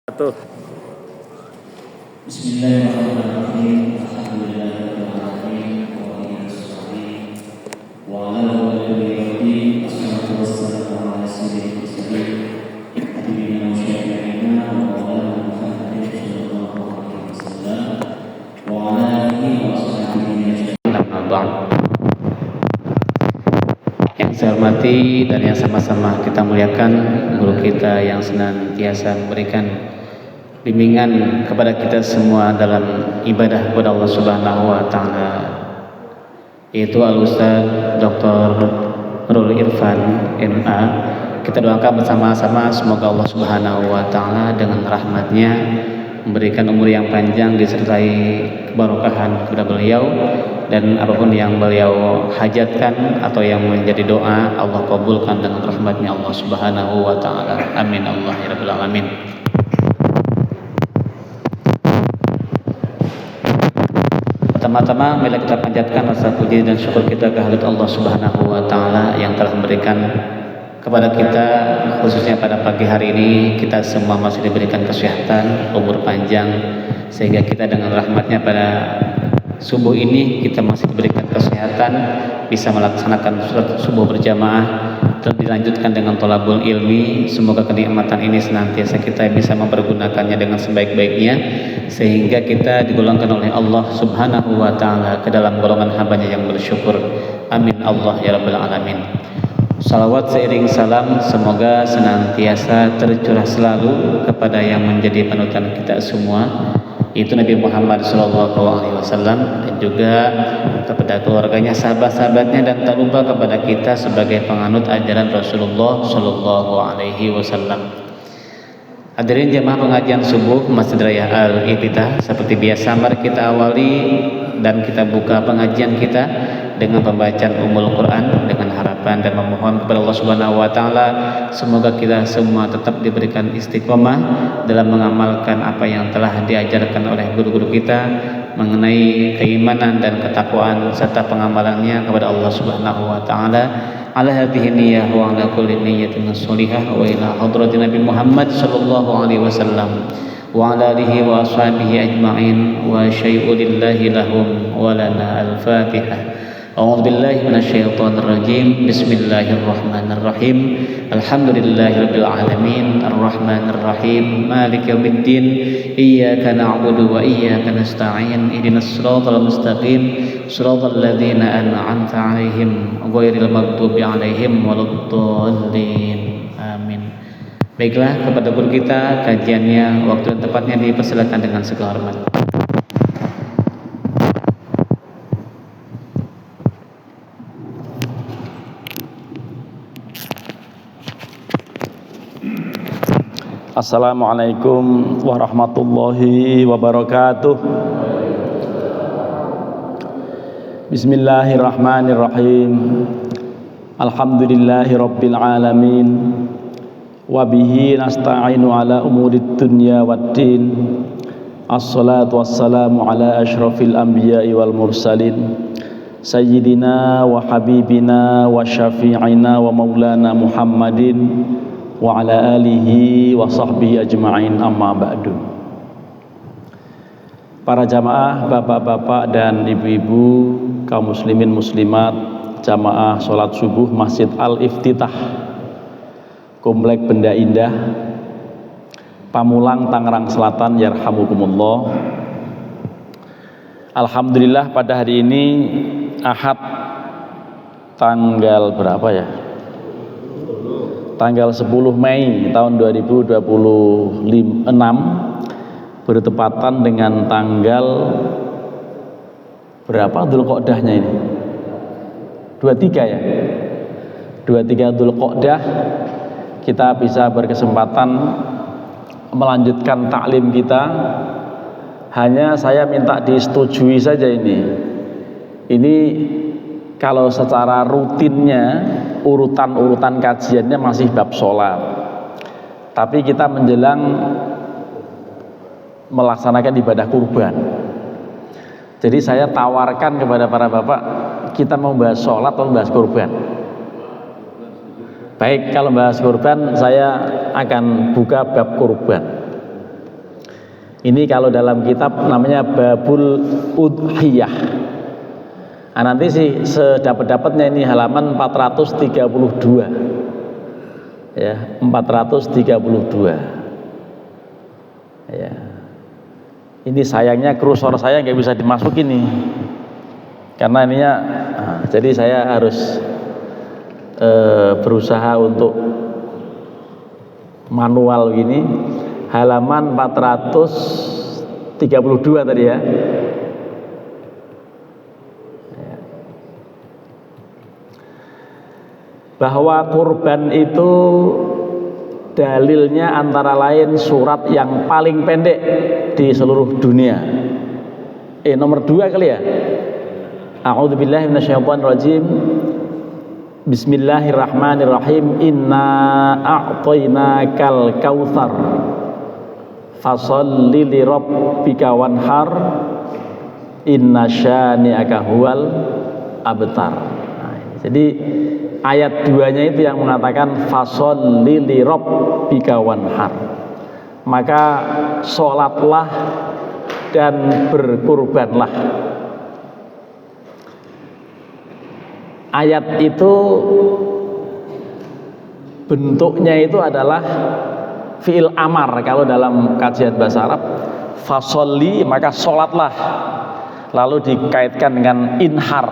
Tuh. Bismillahirrahmanirrahim. Alhamdulillahirrahmanirrahim. Wa ala alihi wassalatu wassalamu ala sayyidil mursalin nabiyina wa syafi'ina wa maulana Muhammadin sallallahu alaihi wasallam wa ala alihi wa sahbihi ajma'in. Yang saya hormati dan yang sama-sama kita muliakan guru kita yang senantiasa memberikan bimbingan kepada kita semua dalam ibadah kepada Allah Subhanahu wa taala, yaitu Al-Ustaz Dr. Nurul Irfan MA. Kita doakan bersama-sama semoga Allah Subhanahu wa taala dengan rahmatnya memberikan umur yang panjang disertai keberkahan kepada beliau, dan apapun yang beliau hajatkan atau yang menjadi doa Allah kabulkan dengan rahmatnya Allah Subhanahu wa taala. Amin Allah ya rabbal alamin. Pertama-tama marilah kita panjatkan rasa puji dan syukur kita kehadirat Allah Subhanahu wa taala yang telah memberikan kepada kita, khususnya pada pagi hari ini kita semua masih diberikan kesehatan, umur panjang, sehingga kita dengan rahmatnya pada subuh ini kita masih diberikan kesehatan, bisa melaksanakan sholat subuh berjamaah dan dilanjutkan dengan thalabul ilmi. Semoga kenikmatan ini senantiasa kita bisa mempergunakannya dengan sebaik-baiknya, sehingga kita digolongkan oleh Allah Subhanahu wa taala ke dalam golongan hambanya yang bersyukur. Amin Allah ya rabbal alamin. Salawat seiring salam semoga senantiasa tercurah selalu kepada yang menjadi panutan kita semua, itu Nabi Muhammad SAW, dan juga kepada keluarganya, sahabat-sahabatnya, dan tak lupa kepada kita sebagai penganut ajaran Rasulullah SAW. Hadirin jemaah pengajian subuh Masjid Raya Al-Iftitah, seperti biasa mari kita awali dan kita buka pengajian kita dengan pembacaan Ummul Quran, dengan harapan dan memohon kepada Allah Subhanahu wa taala semoga kita semua tetap diberikan istiqomah dalam mengamalkan apa yang telah diajarkan oleh guru-guru kita mengenai keimanan dan ketakwaan serta pengamalannya kepada Allah Subhanahu wa taala. Ala hadhihi niyyah wa ala kulli niyyatin shalihah wa ila hadrati Nabi Muhammad sallallahu alaihi wasallam wa ala alihi wa ashabihi ajma'in wa syai'u lillahi lahum wa lana al-Fatihah. A'udzu billahi minasyaitonir rajim. Bismillahirrahmanirrahim. Alhamdulillahirabbil alamin arrahmanir rahim maliki yaumiddin iyyaka na'budu wa iyyaka nasta'in ihdinas siratal mustaqim siratal ladzina an'amta 'alaihim ghairil maghdubi 'alaihim waladdallin. Amin. Baiklah, kepada guru kita kajiannya waktu dan tempatnya dipersilakan dengan segala hormat. Assalamualaikum warahmatullahi wabarakatuh. Bismillahirrahmanirrahim. Alhamdulillahi rabbil alamin. Wabihi nasta'inu ala umurid dunya waddin. Assalatu wassalamu ala ashrafil anbiya'i wal mursalin, sayyidina wa habibina wa syafi'ina wa maulana Muhammadin wa ala alihi wa sahbihi ajma'in, amma ba'du. Para jamaah, bapak-bapak dan ibu-ibu, kaum muslimin muslimat, jamaah sholat subuh Masjid Al-Iftitah, Komplek Benda Indah, Pamulang, Tangerang Selatan, yarhamukumullah. Alhamdulillah pada hari ini Ahad tanggal berapa ya? Tanggal 10 Mei tahun 2026 bertepatan dengan tanggal berapa Dzulqa'dahnya ini? 23 ya? 23 Dzulqa'dah kita bisa berkesempatan melanjutkan taklim kita. Hanya saya minta disetujui saja ini kalau secara rutinnya urutan-urutan kajiannya masih bab sholat, tapi kita menjelang melaksanakan ibadah kurban. Jadi saya tawarkan kepada para bapak, kita mau bahas sholat atau bahas kurban? Baik, kalau bahas kurban saya akan buka bab kurban. Ini kalau dalam kitab namanya Babul Udhiyah. Nah, nanti sih sedapat-dapatnya ini halaman 432. Ya, 432. Ya. Ini sayangnya kursor saya nggak bisa dimasukin nih. Karena ininya jadi saya harus berusaha untuk manual gini. Halaman 432 tadi ya. Bahwa kurban itu dalilnya antara lain surat yang paling pendek di seluruh dunia. Nomor 2 kali ya. A'udzubillahi minasyaitonirrajim. Bismillahirrahmanirrahim. Inna a'tainakal kautsar. Fasholli li rabbika wanhar. Inna syani'aka huwal abtar. Nah, jadi ayat 2-nya itu yang mengatakan fasholli li rabbika wanhar. Maka sholatlah dan berkurbanlah. Ayat itu bentuknya itu adalah fi'il amar kalau dalam kajian bahasa Arab. Fasholli maka sholatlah, lalu dikaitkan dengan inhar.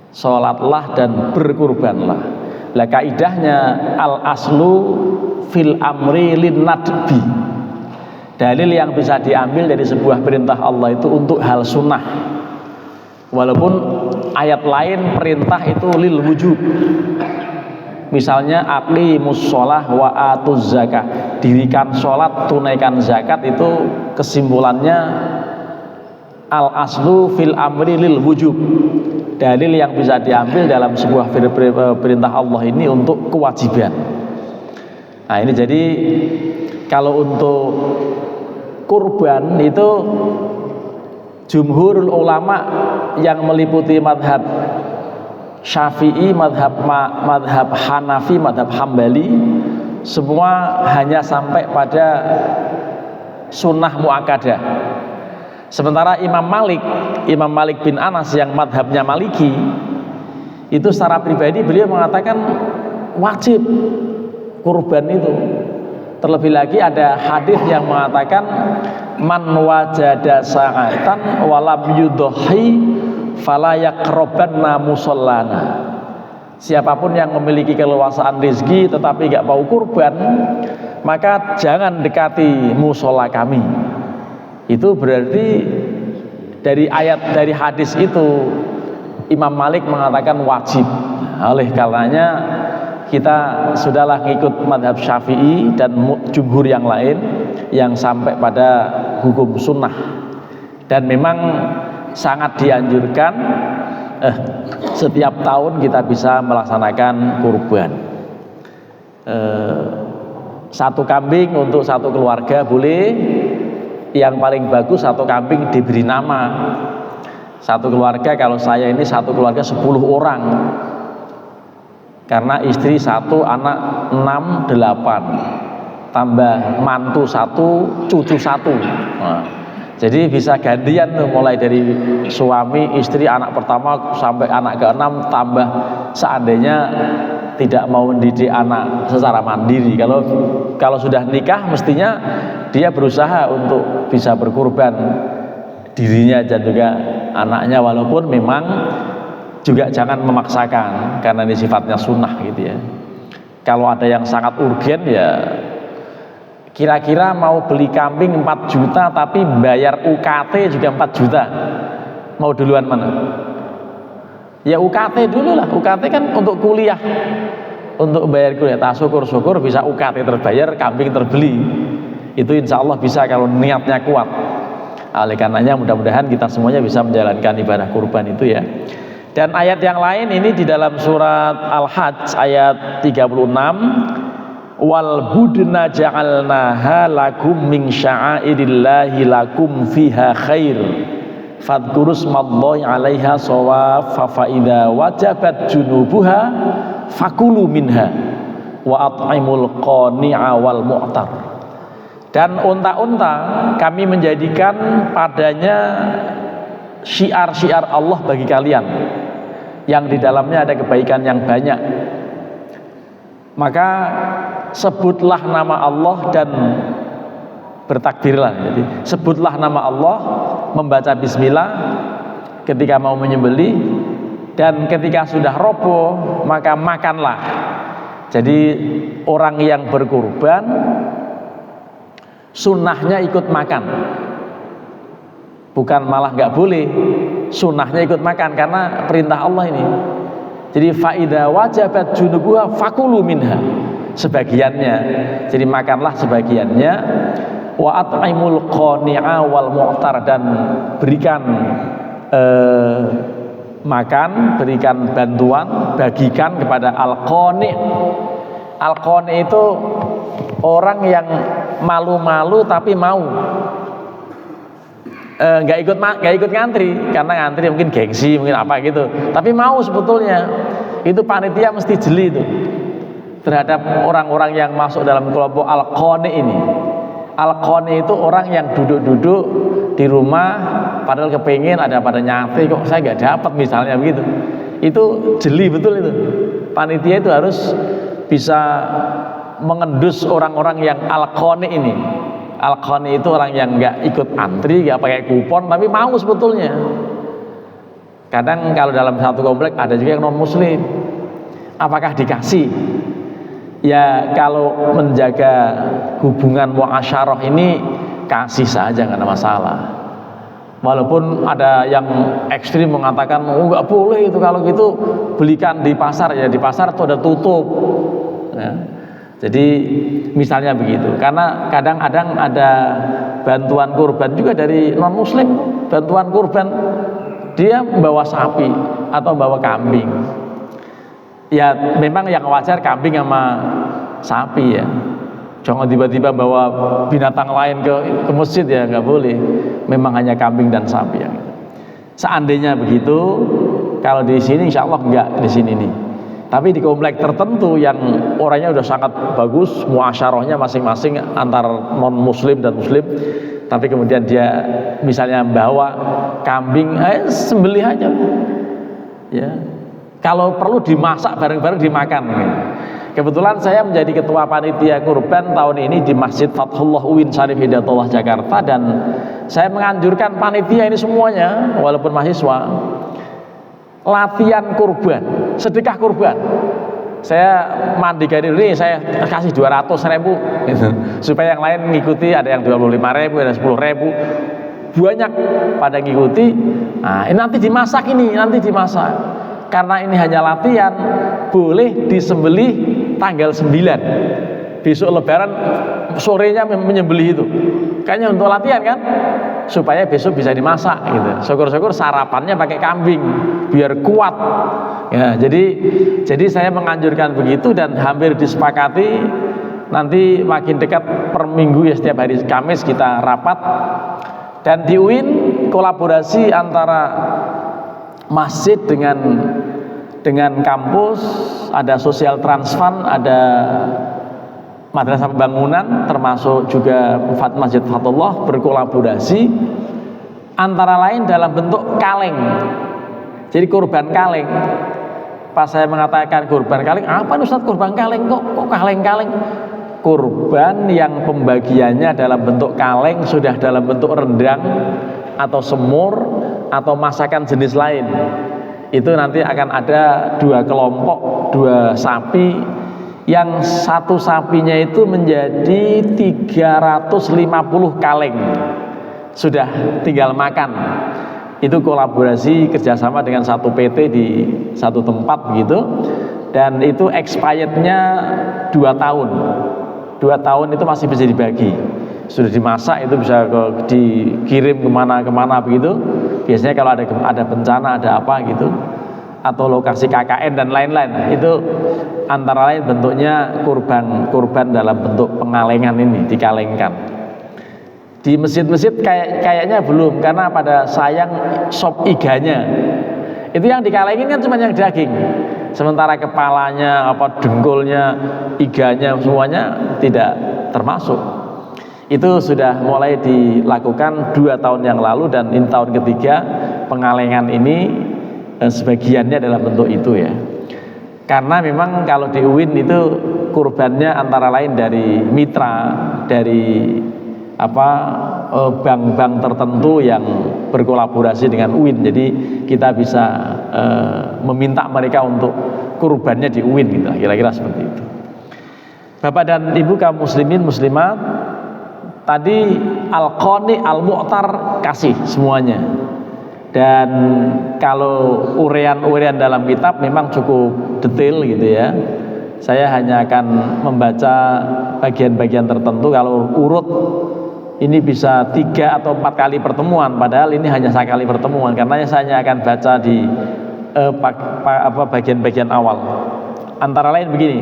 Sholatlah dan berkurbanlah. Lah kaidahnya al aslu fil amri lin nadbi. Dalil yang bisa diambil dari sebuah perintah Allah itu untuk hal sunnah. Walaupun ayat lain perintah itu lil wujub. Misalnya aqimus sholah wa atuz zakah, dirikan sholat, tunaikan zakat, itu kesimpulannya al aslu fil amri lil wujub. Dalil yang bisa diambil dalam sebuah perintah Allah ini untuk kewajiban. Nah ini jadi kalau untuk kurban itu jumhurul ulama yang meliputi madhab Syafi'i, madhab Hanafi, madhab Hambali, semua hanya sampai pada sunnah muakkadah. Sementara Imam Malik bin Anas yang madhabnya Maliki, itu secara pribadi beliau mengatakan wajib kurban itu. Terlebih lagi ada hadis yang mengatakan man wajada sa'atan walam yudhi fala yaqrabanna musallana. Siapapun yang memiliki keluasaan rezeki tetapi enggak mau kurban, maka jangan dekati musola kami. Itu berarti dari hadis itu Imam Malik mengatakan wajib. Oleh karenanya kita sudahlah ngikut madhab Syafi'i dan jumhur yang lain yang sampai pada hukum sunnah. Dan memang sangat dianjurkan setiap tahun kita bisa melaksanakan kurban. Satu kambing untuk satu keluarga boleh. Yang paling bagus satu kambing diberi nama. Satu keluarga, kalau saya ini satu keluarga 10 orang. Karena istri 1, anak 6, 8. Tambah mantu 1, cucu 1. Nah, jadi bisa gantian tuh, mulai dari suami, istri, anak pertama sampai anak ke-6, tambah seandainya tidak mau mendidik anak secara mandiri. Kalau sudah nikah mestinya dia berusaha untuk bisa berkurban dirinya dan juga anaknya, walaupun memang juga jangan memaksakan karena ini sifatnya sunnah gitu ya. Kalau ada yang sangat urgen ya kira-kira mau beli kambing 4 juta tapi bayar UKT juga 4 juta, mau duluan mana? Ya UKT dulu lah. UKT kan untuk kuliah, untuk bayar kuliah. Syukur-syukur bisa UKT terbayar, kambing terbeli. Itu insya Allah bisa kalau niatnya kuat. Oleh karenanya mudah-mudahan kita semuanya bisa menjalankan ibadah kurban itu ya. Dan ayat yang lain ini di dalam surat Al-Hajj ayat 36, wal budna ja'alnaha lakum min sya'airillahi lakum fiha khair fadhkurusmallahi 'alaiha shawaf fa idza wajabat junubuha fakulu minha wa at'imul qani'a wal mu'tar. Dan unta-unta kami menjadikan padanya syiar-syiar Allah bagi kalian, yang di dalamnya ada kebaikan yang banyak. Maka sebutlah nama Allah dan bertakbirlah. Jadi sebutlah nama Allah, membaca bismillah ketika mau menyembelih, dan ketika sudah roboh maka makanlah. Jadi orang yang berkurban sunnahnya ikut makan, bukan malah nggak boleh, sunnahnya ikut makan karena perintah Allah ini. Jadi faida wajabat junubuha fakulu minha, sebagiannya, jadi makanlah sebagiannya. Wa at'imul qani'a wal mu'tar, dan berikan makan, berikan bantuan, bagikan kepada al-qani'. Al-qani' itu orang yang malu-malu tapi mau, nggak ikut ngantri, karena ngantri mungkin gengsi, mungkin apa gitu, tapi mau sebetulnya. Itu panitia mesti jeli itu terhadap orang-orang yang masuk dalam kelompok al-qani ini. Al-qani itu orang yang duduk-duduk di rumah padahal kepingin ada pada nyate, kok saya nggak dapat misalnya begitu. Itu jeli betul itu. Panitia itu harus bisa mengendus orang-orang yang al-qani ini. Al-qani itu orang yang nggak ikut antri, nggak pakai kupon, tapi mau sebetulnya. Kadang kalau dalam satu komplek ada juga yang non muslim, apakah dikasih? Ya kalau menjaga hubungan muasyarah ini kasih saja, nggak ada masalah. Walaupun ada yang ekstrim mengatakan oh nggak boleh itu, kalau gitu belikan di pasar, ya di pasar itu ada tutup. Ya. Jadi misalnya begitu, karena kadang-kadang ada bantuan kurban juga dari non muslim, bantuan kurban dia membawa sapi atau bawa kambing. Ya memang yang wajar kambing sama sapi ya. Jangan tiba-tiba bawa binatang lain ke masjid, ya nggak boleh. Memang hanya kambing dan sapi yang itu. Seandainya begitu, kalau di sini insya Allah nggak di sini nih. Tapi di komplek tertentu yang orangnya udah sangat bagus, muasyarahnya masing-masing antar non muslim dan muslim, tapi kemudian dia misalnya bawa kambing, sembelih aja ya. Kalau perlu dimasak bareng-bareng dimakan. Kebetulan saya menjadi ketua panitia kurban tahun ini di Masjid Fathullah UIN Syarif Hidayatullah Jakarta, dan saya menganjurkan panitia ini semuanya walaupun mahasiswa latihan kurban, sedekah kurban. Saya mandikan ini saya kasih 200.000 gitu, supaya yang lain mengikuti, ada yang 25.000, ada 10.000, banyak pada ngikuti. Nah ini nanti dimasak, karena ini hanya latihan, boleh disembelih tanggal 9 besok lebaran, sorenya menyembelih itu, kayaknya untuk latihan kan, supaya besok bisa dimasak gitu. Syukur-syukur sarapannya pakai kambing biar kuat ya. Jadi saya menganjurkan begitu, dan hampir disepakati nanti makin dekat per minggu ya, setiap hari Kamis kita rapat. Dan di UIN kolaborasi antara masjid dengan kampus, ada social trust fund, ada madrasah pembangunan, termasuk juga Masjid Fatullah berkolaborasi, antara lain dalam bentuk kaleng. Jadi kurban kaleng. Pas saya mengatakan kurban kaleng, apa Ustaz kurban kaleng, kok kaleng-kaleng? Kurban yang pembagiannya dalam bentuk kaleng, sudah dalam bentuk rendang atau semur atau masakan jenis lain. Itu nanti akan ada 2 kelompok, 2 sapi, yang satu sapinya itu menjadi 350 kaleng, sudah tinggal makan. Itu kolaborasi kerjasama dengan satu PT di satu tempat begitu, dan itu expirednya 2 tahun. 2 tahun itu masih bisa dibagi, sudah dimasak itu bisa dikirim kemana-kemana begitu. Biasanya kalau ada bencana, ada apa gitu, atau lokasi KKN dan lain-lain, itu antara lain bentuknya kurban dalam bentuk pengalengan ini, dikalengkan. Di masjid-masjid kayaknya belum, karena pada sayang sop iganya. Itu yang dikalengin kan cuma yang daging, sementara kepalanya, dengkulnya, iganya semuanya tidak termasuk. Itu sudah mulai dilakukan 2 tahun yang lalu, dan ini tahun ketiga pengalengan ini sebagiannya dalam bentuk itu ya. Karena memang kalau di UIN itu kurbannya antara lain dari mitra, dari bank-bank tertentu yang berkolaborasi dengan UIN. Jadi kita bisa meminta mereka untuk kurbannya di UIN gitu, kira-kira seperti itu. Bapak dan Ibu kaum muslimin muslimat, tadi al-qani al-mu'tar kasih semuanya. Dan kalau urean-urean dalam kitab memang cukup detail gitu ya. Saya hanya akan membaca bagian-bagian tertentu. Kalau urut ini bisa 3 atau 4 kali pertemuan, padahal ini hanya sekali pertemuan, karena saya hanya akan baca di bagian-bagian awal. Antara lain begini.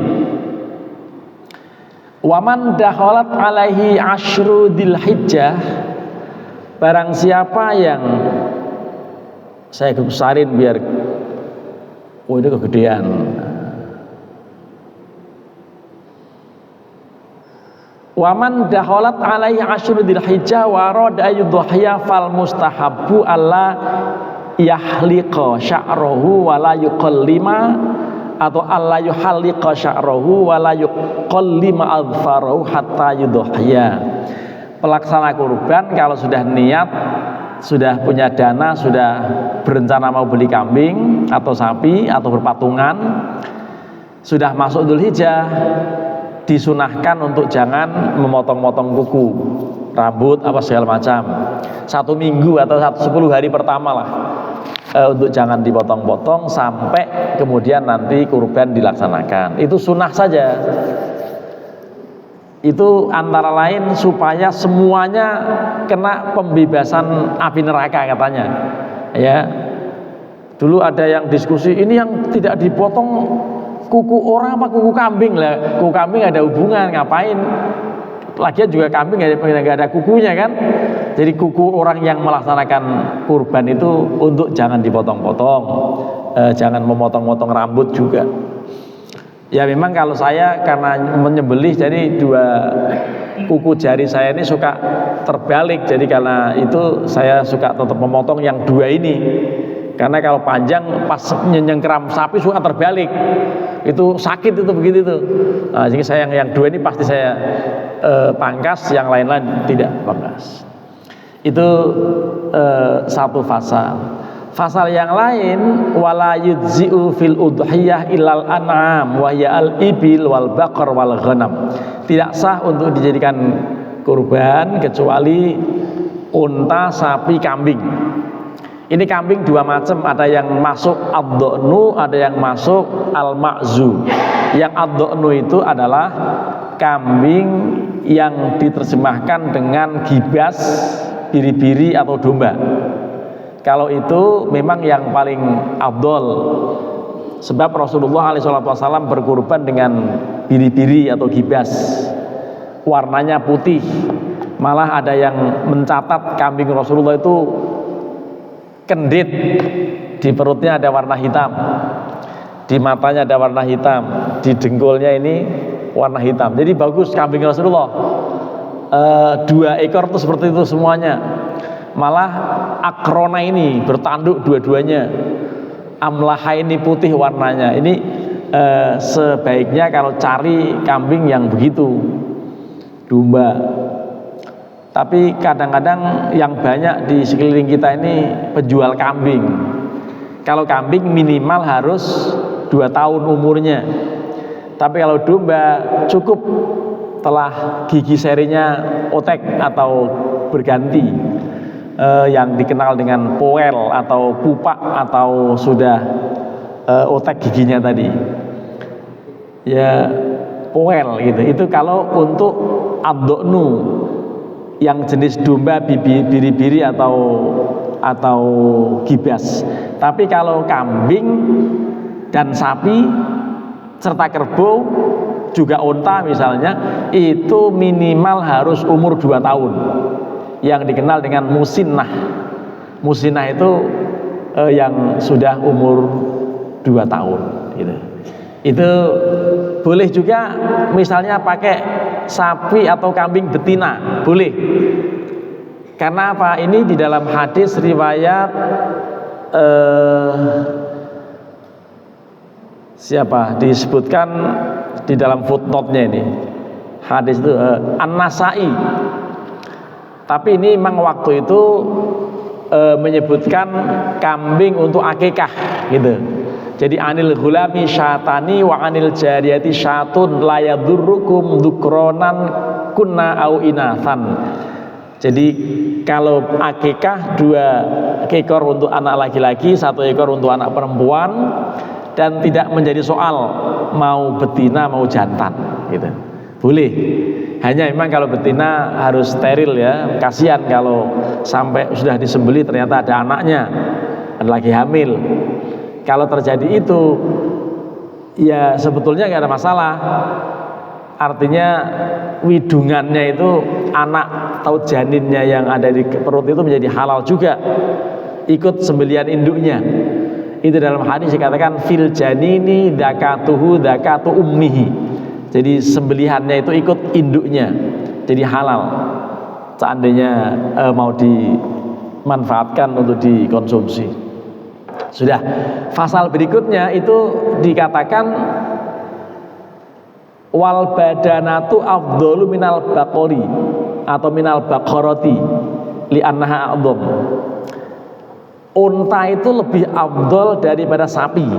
Waman dakhalat alaihi asyru dzilhijjah, barang siapa yang, saya besarin biar ini kegedean. Waman dakhalat alaihi asyru dzilhijjah wa arada ayyudhiya fal mustahabbu alla yahliqa sya'rahu wa la yuqallima, atau alla yuhalliqa sya'rahu wa la yuqallima adfarahu hatta yudhiya. Pelaksana kurban kalau sudah niat, sudah punya dana, sudah berencana mau beli kambing atau sapi atau berpatungan, sudah masuk Dzulhijjah, disunahkan untuk jangan memotong-motong kuku, rambut apa segala macam. 1 minggu atau 10 hari pertama lah untuk jangan dipotong-potong sampai kemudian nanti kurban dilaksanakan. Itu sunnah saja. Itu antara lain supaya semuanya kena pembebasan api neraka katanya. Ya. Dulu ada yang diskusi, ini yang tidak dipotong kuku orang apa kuku kambing lah. Kuku kambing ada hubungan, ngapain? Lagian juga kambing nggak ada kukunya kan. Jadi kuku orang yang melaksanakan kurban itu untuk jangan dipotong-potong, jangan memotong-motong rambut juga. Ya memang kalau saya karena menyembelih, jadi 2 kuku jari saya ini suka terbalik. Jadi karena itu saya suka tetap memotong yang 2 ini. Karena kalau panjang pas nyengkeram sapi suka terbalik. Itu sakit itu begitu itu. Nah, jadi saya yang 2 ini pasti saya pangkas, yang lain-lain tidak pangkas. Itu satu fasal. Fasal yang lain, wala yujzi'u fil udhiyah ilal an'am wa hiya al ibil wal baqar wal ghanam. Tidak sah untuk dijadikan kurban kecuali unta, sapi, kambing. Ini kambing 2 macam, ada yang masuk ad-dha'nu, ada yang masuk al-ma'zu. Yang ad-dha'nu itu adalah kambing yang diterjemahkan dengan gibas, biri-biri atau domba. Kalau itu memang yang paling afdol, sebab Rasulullah SAW berkurban dengan biri-biri atau gibas, warnanya putih. Malah ada yang mencatat kambing Rasulullah itu kendit, di perutnya ada warna hitam, di matanya ada warna hitam, di dengkulnya ini warna hitam. Jadi bagus kambing Rasulullah. 2 ekor itu seperti itu semuanya. Malah akrona ini bertanduk dua-duanya, amlaha ini putih warnanya. Ini sebaiknya kalau cari kambing yang begitu, domba. Tapi kadang-kadang yang banyak di sekeliling kita ini penjual kambing. Kalau kambing minimal harus 2 tahun umurnya. Tapi kalau domba cukup telah gigi serinya otek atau berganti, yang dikenal dengan poel atau pupak atau sudah otek giginya tadi. Ya poel gitu. Itu kalau untuk ad-dha'nu yang jenis domba biri-biri atau gibas. Tapi kalau kambing dan sapi serta kerbau juga unta misalnya, itu minimal harus umur 2 tahun, yang dikenal dengan musinnah. Musinnah itu yang sudah umur 2 tahun gitu. Itu boleh juga misalnya pakai sapi atau kambing betina, boleh. Karena apa? Ini di dalam hadis riwayat siapa? Disebutkan di dalam footnote-nya ini. Hadis itu An-Nasai. Tapi ini memang waktu itu menyebutkan kambing untuk akikah gitu. Jadi anil ghulami syatani wa anil jariyati syatun la yadurrukum dzukronan kunna au inathan. Jadi kalau akikah 2 ekor untuk anak laki-laki, 1 ekor untuk anak perempuan, dan tidak menjadi soal mau betina mau jantan gitu. Boleh. Hanya memang kalau betina harus steril ya. Kasihan kalau sampai sudah disembelih ternyata ada anaknya, ada lagi hamil. Kalau terjadi itu ya sebetulnya nggak ada masalah. Artinya widungannya itu anak atau janinnya yang ada di perut itu menjadi halal juga, ikut sembelihan induknya. Itu dalam hadis dikatakan fil janini dzakatuhu dzakatu ummihi. Jadi sembelihannya itu ikut induknya, jadi halal. Seandainya mau dimanfaatkan untuk dikonsumsi. Sudah. Pasal berikutnya itu dikatakan wal badanatu afdalu minal baqori atau minal baqarati li annaha a'dham. Unta itu lebih afdal daripada sapi.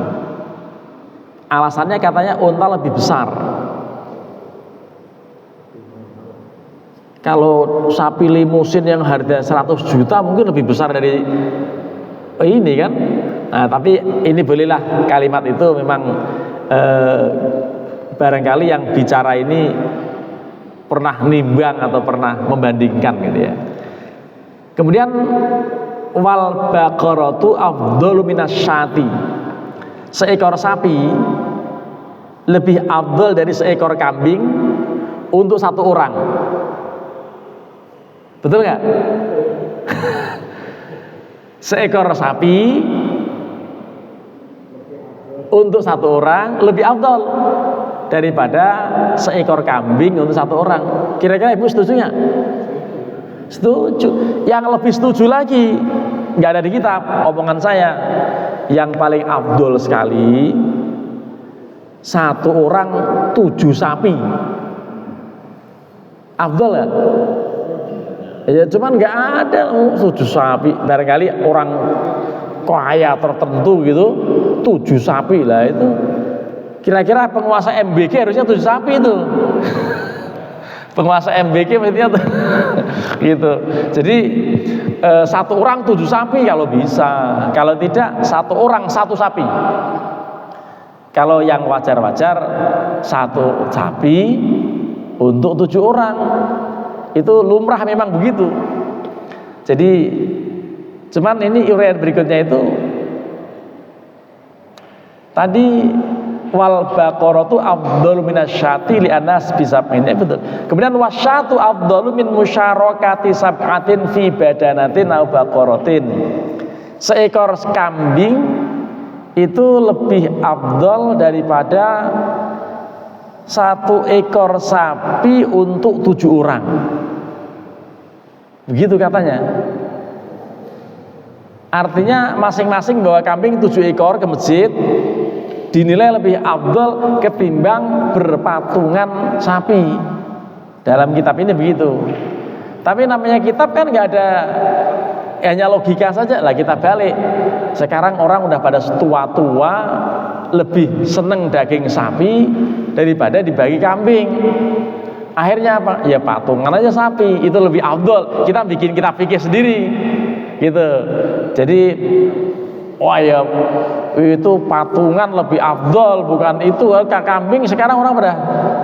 Alasannya katanya unta lebih besar. Kalau sapi limusin yang harga 100 juta mungkin lebih besar dari ini kan. Nah, tapi ini bolehlah kalimat itu memang barangkali yang bicara ini pernah nimbang atau pernah membandingkan gitu ya. Kemudian wal baqaratu afdalu minasyati. Seekor sapi lebih afdal dari seekor kambing untuk 1 orang. Betul nggak? Seekor sapi untuk 1 orang lebih afdal daripada seekor kambing untuk 1 orang. Kira-kira ibu setuju nggak? Setuju. Yang lebih setuju lagi nggak ada di kitab, omongan saya. Yang paling afdal sekali 1 orang 7 sapi. Afdal ya? Ya cuman nggak ada 7 sapi. Barangkali orang kaya tertentu gitu 7 sapi lah itu. Kira-kira penguasa MBK harusnya 7 sapi itu. Penguasa MBK maksudnya tuh gitu. Jadi 1 orang 7 sapi kalau bisa. Kalau tidak 1 orang 1 sapi. Kalau yang wajar-wajar 1 sapi untuk 7 orang. Itu lumrah memang begitu. Jadi cuman ini uraian berikutnya itu tadi wal baqaratu afdalu minasyati li anas bisab'in. Betul. Kemudian wasyatu afdalu min musyarakati sab'atin fi badanatin aw baqaratin. Seekor kambing itu lebih afdal daripada 1 ekor sapi untuk 7 orang. Begitu katanya. Artinya masing-masing bawa kambing 7 ekor ke masjid dinilai lebih afdal ketimbang berpatungan sapi. Dalam kitab ini begitu. Tapi namanya kitab kan nggak ada, hanya logika saja lah kita balik. Sekarang orang udah pada tua-tua lebih seneng daging sapi daripada dibagi kambing. Akhirnya apa? Ya patungan aja sapi, itu lebih afdal. Kita bikin kitab fikih sendiri gitu. Jadi wah ya itu patungan lebih afdal, bukan itu. Kambing sekarang orang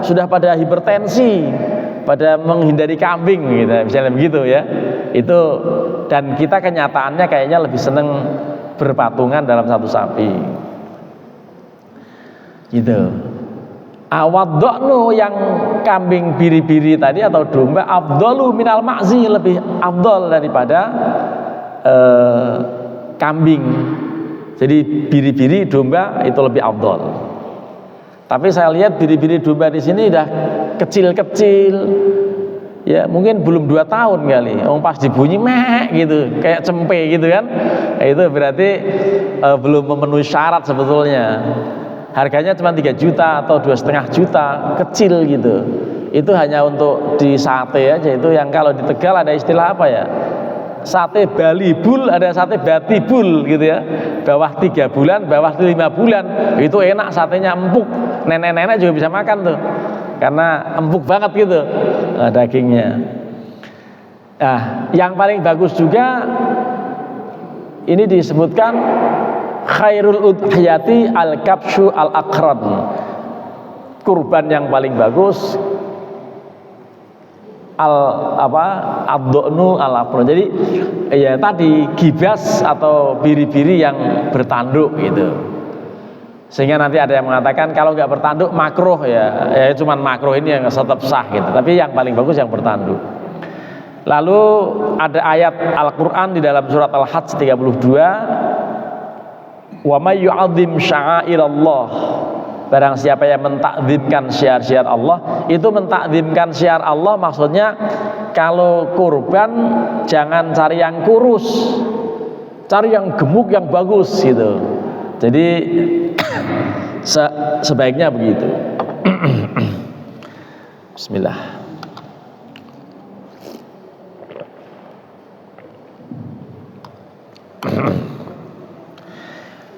sudah pada hipertensi, pada menghindari kambing gitu, misalnya begitu ya. Itu, dan kita kenyataannya kayaknya lebih seneng berpatungan dalam 1 sapi gitu. Awadoknu yang kambing biri-biri tadi atau domba afdalu minal ma'zi, lebih afdal daripada kambing. Jadi biri-biri domba itu lebih afdal. Tapi saya lihat biri-biri domba di sini udah kecil-kecil, ya mungkin belum 2 tahun kali. Pas dibunyi mek gitu, kayak cempe gitu kan. Itu berarti belum memenuhi syarat sebetulnya. Harganya cuma 3 juta atau 2,5 juta, kecil gitu. Itu hanya untuk di sate aja. Itu yang kalau di Tegal ada istilah apa ya? Sate balibul, ada sate batibul gitu ya. Bawah 3 bulan, bawah 5 bulan. Itu enak, satenya empuk. Nenek-nenek juga bisa makan tuh. Karena empuk banget gitu dagingnya. Nah, yang paling bagus juga ini disebutkan khairul udhiyati al-kabshu al-aqran. Kurban yang paling bagus ad-du'nu al-aqran. Jadi ya tadi gibas atau biri-biri yang bertanduk gitu. Sehingga nanti ada yang mengatakan kalau nggak bertanduk makruh ya cuman makruh ini yang tetap sah gitu. Tapi yang paling bagus yang bertanduk. Lalu ada ayat Al-Qur'an di dalam surat Al-Hajj 32, wa may yu'azzim sya'airallah. Barang siapa yang mentakzimkan syiar-syiar Allah, itu mentakzimkan syiar Allah maksudnya kalau kurban jangan cari yang kurus, cari yang gemuk yang bagus gitu. Jadi sebaiknya begitu. Bismillah.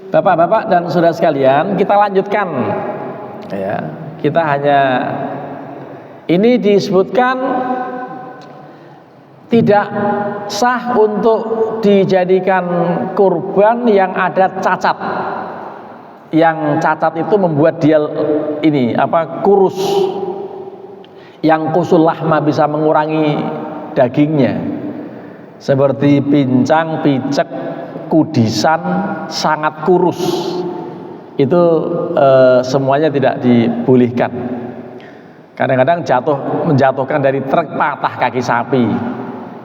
Bapak-bapak dan saudara sekalian, kita lanjutkan ya. Kita hanya ini disebutkan tidak sah untuk dijadikan kurban yang ada cacat. Yang cacat itu membuat dia kurus. Yang qusul lahma bisa mengurangi dagingnya. Seperti pincang, picek, kudisan sangat kurus, itu semuanya tidak dibolehkan. Kadang-kadang menjatuhkan dari truk patah kaki sapi,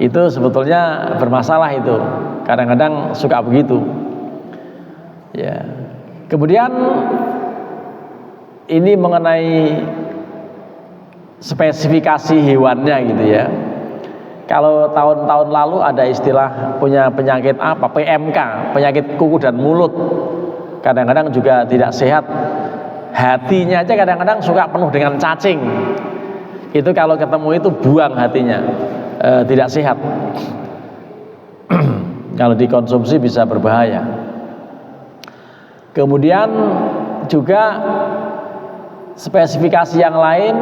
itu sebetulnya bermasalah itu. Kadang-kadang suka begitu. Ya. Kemudian ini mengenai spesifikasi hewannya gitu ya. Kalau tahun-tahun lalu ada istilah punya penyakit apa, PMK, penyakit kuku dan mulut. Kadang-kadang juga tidak sehat. Hatinya aja kadang-kadang suka penuh dengan cacing. Itu kalau ketemu itu buang hatinya, tidak sehat. Kalau dikonsumsi bisa berbahaya. Kemudian juga spesifikasi yang lain,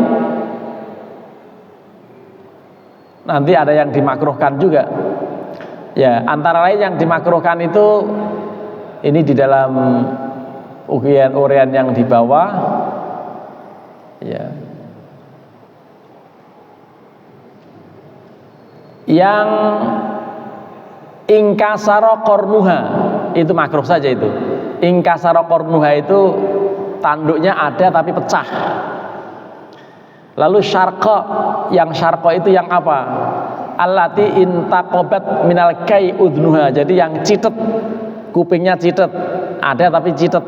nanti ada yang dimakruhkan juga. Ya, antara lain yang dimakruhkan itu ini di dalam uraian yang di bawah. Ya. Yang ingkasara qarnuha itu makruh saja itu. Ingkasara qarnuha itu tanduknya ada tapi pecah. Lalu syarqa, yang syarqa itu yang apa? Allati intaqabat minal kai udnuha. Jadi yang citet, kupingnya citet, ada tapi citet.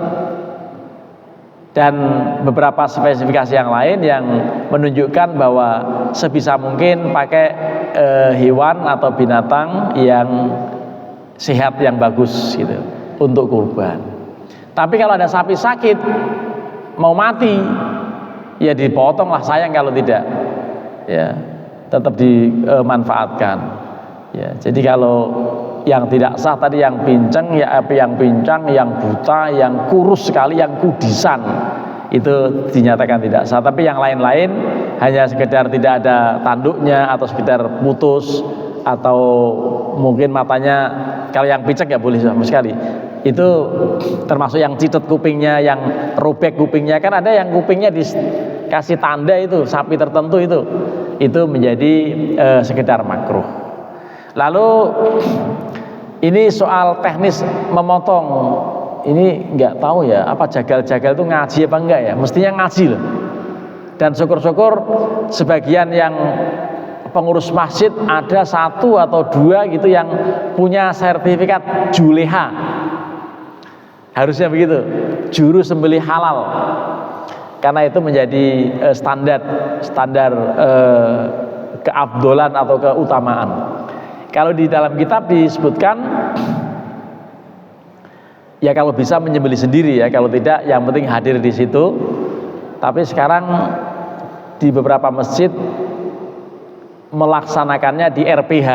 Dan beberapa spesifikasi yang lain yang menunjukkan bahwa sebisa mungkin pakai hewan atau binatang yang sehat, yang bagus gitu untuk kurban. Tapi kalau ada sapi sakit mau mati, ya dipotonglah, sayang kalau tidak, ya tetap dimanfaatkan. Ya, jadi kalau yang tidak sah tadi yang pincang, yang pincang, yang buta, yang kurus sekali, yang kudisan, itu dinyatakan tidak sah. Tapi yang lain-lain hanya sekedar tidak ada tanduknya atau sekedar putus atau mungkin matanya, kalau yang pincang ya boleh sama sekali. Itu termasuk yang citet kupingnya, yang robek kupingnya, kan ada yang kupingnya dikasih tanda itu sapi tertentu itu menjadi sekedar makruh. Lalu ini soal teknis memotong, ini nggak tahu ya apa jagal-jagal itu ngaji apa enggak ya, mestinya ngaji loh. Dan syukur-syukur sebagian yang pengurus masjid ada 1 atau 2 gitu yang punya sertifikat juleha. Harusnya begitu, juru sembelih halal. karena itu menjadi standar keabdolan atau keutamaan. Kalau di dalam kitab disebutkan ya kalau bisa menyembelih sendiri ya, kalau tidak yang penting hadir di situ. Tapi sekarang di beberapa masjid melaksanakannya di RPH,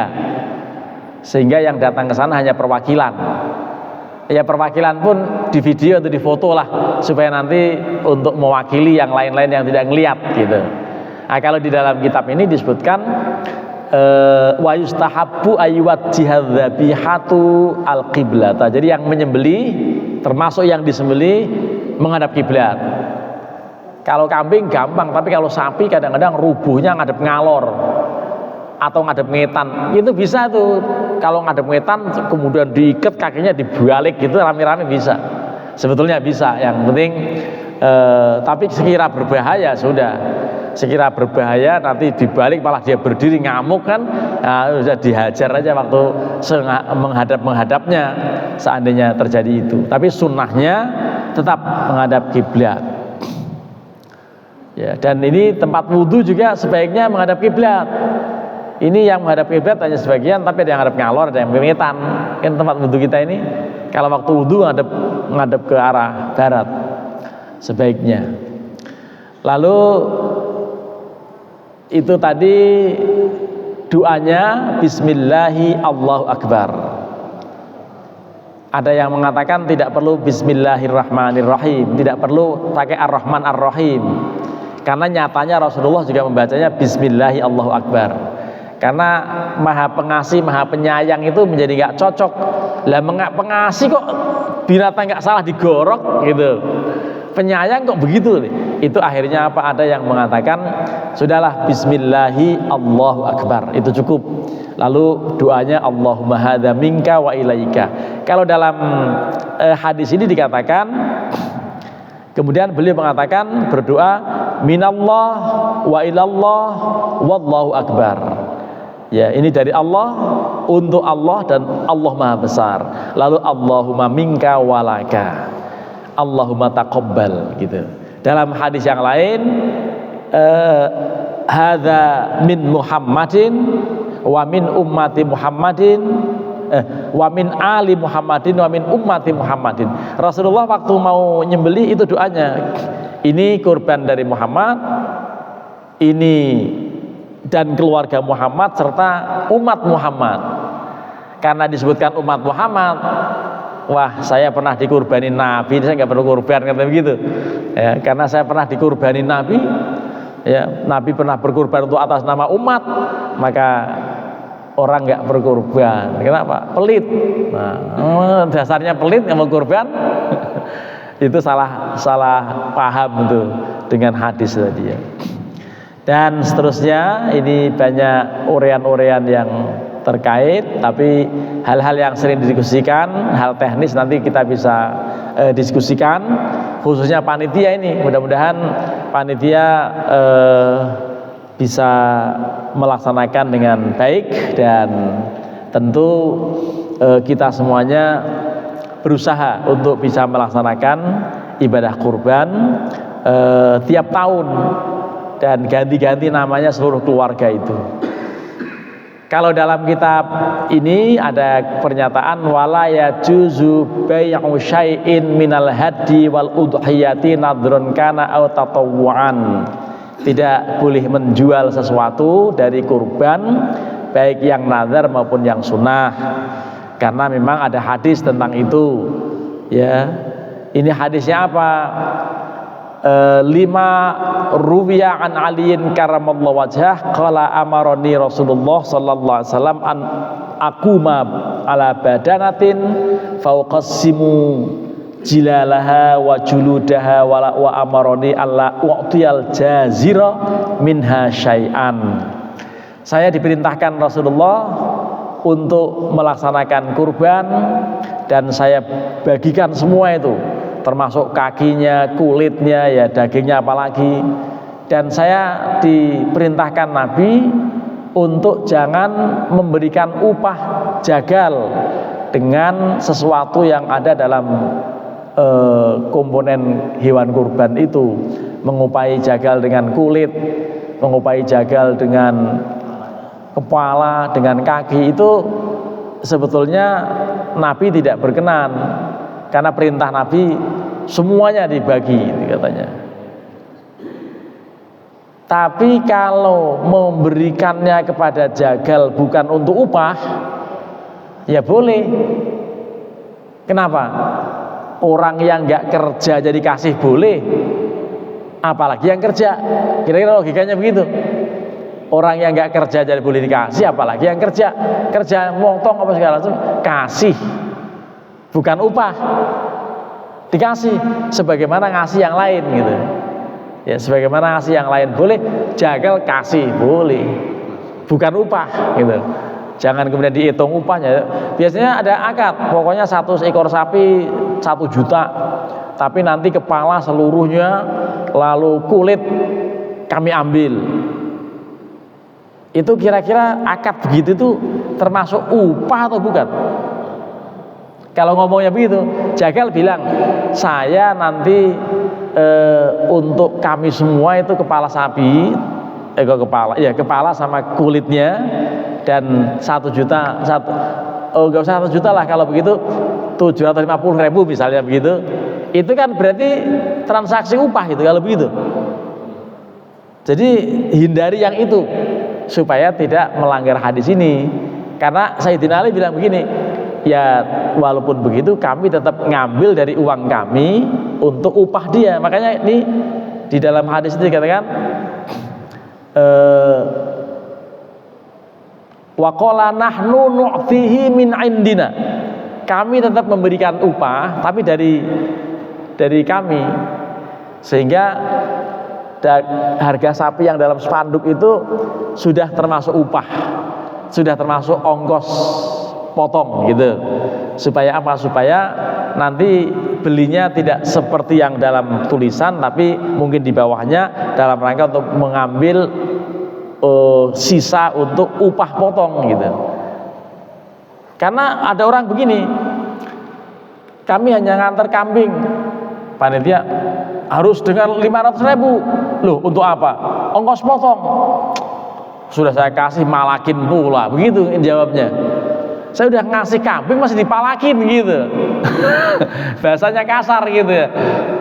sehingga yang datang ke sana hanya perwakilan. Ya perwakilan pun di video atau di foto lah, supaya nanti untuk mewakili yang lain-lain yang tidak ngelihat gitu. Nah, kalau di dalam kitab ini disebutkan wa yustahabbu ayyuwajjihadzabihatu al-qiblata. Jadi yang menyembelih termasuk yang disembelih menghadap kiblat. Kalau kambing gampang, tapi kalau sapi kadang-kadang rubuhnya ngadep ngalor atau ngadep ngetan, itu bisa tuh. Kalau ngadep ngetan kemudian diikat kakinya dibalik gitu rame-rame bisa, sebetulnya bisa. Yang penting tapi sekira berbahaya sudah, sekira berbahaya nanti dibalik malah dia berdiri ngamuk kan, nah, sudah dihajar aja waktu menghadapnya seandainya terjadi itu. Tapi sunnahnya tetap menghadap kiblat ya. Dan ini tempat wudhu juga sebaiknya menghadap kiblat. Ini yang menghadap kiblat hanya sebagian, tapi ada yang menghadap ngalor, ada yang ngetan. Kan tempat wudhu kita ini kalau waktu wudhu menghadap ke arah barat sebaiknya. Lalu itu tadi doanya Bismillahi Allahu Akbar. Ada yang mengatakan tidak perlu Bismillahirrahmanirrahim, tidak perlu pakai Ar-Rahman Ar-Rahim, karena nyatanya Rasulullah juga membacanya Bismillahi Allahu Akbar. Karena Maha Pengasih, Maha Penyayang itu menjadi nggak cocok. Lah pengasih kok binatang nggak salah digorok gitu, penyayang kok begitu nih. Itu akhirnya apa, ada yang mengatakan sudahlah Bismillahi Allahu Akbar, itu cukup. Lalu doanya Allahumma hadza minka wa ilaika. Kalau dalam hadis ini dikatakan, kemudian beliau mengatakan berdoa minallah wa ilallah wallahu akbar. Ya, ini dari Allah untuk Allah dan Allah Maha Besar. Lalu Allahumma minka walaka, Allahumma taqabbal gitu. Dalam hadis yang lain hadza min Muhammadin wa min ummati Muhammadin wa min ali Muhammadin wa min ummati Muhammadin. Rasulullah waktu mau nyembelih itu doanya, ini kurban dari Muhammad, ini dan keluarga Muhammad serta umat Muhammad. Karena disebutkan umat Muhammad, wah saya pernah dikurbanin Nabi, saya nggak perlu kurban, kata begitu ya, karena saya pernah dikurbanin Nabi ya, Nabi pernah berkurban untuk atas nama umat, maka orang nggak berkurban. Kenapa? Pelit. Nah, dasarnya pelit nggak mau kurban. Itu salah paham tuh dengan hadis tadi ya. Dan seterusnya, ini banyak urean-urean yang terkait, tapi hal-hal yang sering didiskusikan, hal teknis nanti kita bisa diskusikan, khususnya panitia ini. Mudah-mudahan panitia bisa melaksanakan dengan baik, dan tentu kita semuanya berusaha untuk bisa melaksanakan ibadah kurban tiap tahun dan ganti-ganti namanya seluruh keluarga itu. Kalau dalam kitab ini ada pernyataan wala yajuzu bai'u syai'in minal hadyi wal udhiyati nadrun kana aw tatawwu'an. Tidak boleh menjual sesuatu dari kurban, baik yang nazar maupun yang sunnah, karena memang ada hadis tentang itu ya. Ini hadisnya apa? 5 ruwiya an aliyin karamallahu wajhah qala amaroni Rasulullah sallallahu alaihi wasallam an aquma ala badanatin fauqassimu jilalaha wa juludaha wa amaroni alla waqtiyal jazira minha syai'an. Saya diperintahkan Rasulullah untuk melaksanakan kurban, dan saya bagikan semua itu, termasuk kakinya, kulitnya, ya dagingnya apalagi. Dan saya diperintahkan Nabi untuk jangan memberikan upah jagal dengan sesuatu yang ada dalam komponen hewan kurban itu, mengupai jagal dengan kulit, mengupai jagal dengan kepala, dengan kaki, itu sebetulnya Nabi tidak berkenan, karena perintah Nabi semuanya dibagi katanya. Tapi kalau memberikannya kepada jagal bukan untuk upah, ya boleh. Kenapa? Orang yang nggak kerja jadi kasih boleh, apalagi yang kerja. Kira-kira logikanya begitu. Orang yang nggak kerja jadi boleh dikasih, apalagi yang kerja. Kerja motong apa segala macam, kasih, bukan upah, dikasih. Sebagaimana ngasih yang lain gitu. Ya, sebagaimana ngasih yang lain boleh, jagal kasih boleh, bukan upah gitu. Jangan kemudian dihitung upahnya. Biasanya ada akad, pokoknya 1 ekor sapi 1 juta, tapi nanti kepala seluruhnya, lalu kulit kami ambil. Itu kira-kira akad begitu itu termasuk upah atau bukan? Kalau ngomongnya begitu, jagal bilang, saya nanti untuk kami semua itu kepala sapi, kepala sama kulitnya, dan 1 juta, nggak usah 1 juta lah kalau begitu, 750.000 misalnya begitu. Itu kan berarti transaksi upah itu kalau begitu. Jadi hindari yang itu supaya tidak melanggar hadis ini. Karena Sayyidina Ali bilang begini, ya walaupun begitu kami tetap ngambil dari uang kami untuk upah dia. Makanya ini di dalam hadis itu dikatakan wa qala nahnu nu'tihi min indina. Kami tetap memberikan upah tapi dari kami. Sehingga harga sapi yang dalam spanduk itu sudah termasuk upah, sudah termasuk ongkos potong gitu. Supaya apa? Supaya nanti belinya tidak seperti yang dalam tulisan, tapi mungkin di bawahnya dalam rangka untuk mengambil sisa untuk upah potong gitu. Karena ada orang begini, kami hanya ngantar kambing, panitia harus dengan 500.000. Loh, untuk apa? Ongkos potong. Sudah saya kasih, malakin pula, begitu jawabnya. Saya udah ngasih kambing masih dipalakin gitu. Bahasanya kasar gitu ya.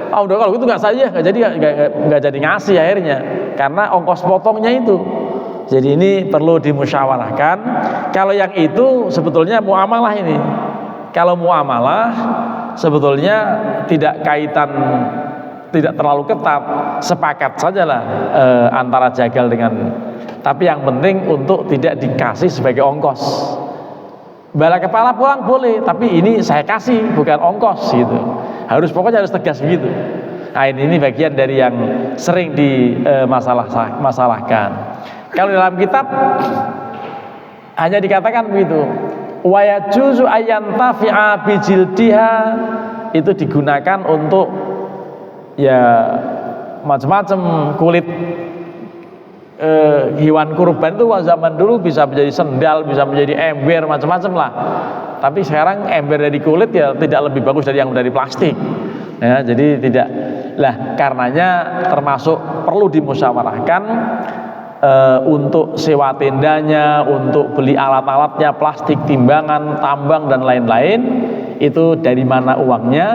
Udah kalau gitu nggak saja, nggak jadi ngasih akhirnya, karena ongkos potongnya itu. Jadi ini perlu dimusyawarahkan. Kalau yang itu sebetulnya muamalah ini. Kalau muamalah sebetulnya tidak kaitan, tidak terlalu ketat, sepakat sajalah antara jagal dengan. Tapi yang penting untuk tidak dikasih sebagai ongkos. Bala kepala pulang boleh, tapi ini saya kasih bukan ongkos gitu. Pokoknya harus tegas begitu. Nah ini bagian dari yang sering dimasalahkan. Kalau dalam kitab hanya dikatakan begitu. Wa yajuzu ayyantafi'a bijildiha, itu digunakan untuk ya macam-macam kulit hewan kurban itu zaman dulu bisa menjadi sendal, bisa menjadi ember, macam-macam lah. Tapi sekarang ember dari kulit ya tidak lebih bagus dari yang dari plastik. Ya, jadi tidak lah, karenanya termasuk perlu dimusyawarahkan untuk sewa tendanya, untuk beli alat-alatnya, plastik, timbangan, tambang dan lain-lain, itu dari mana uangnya,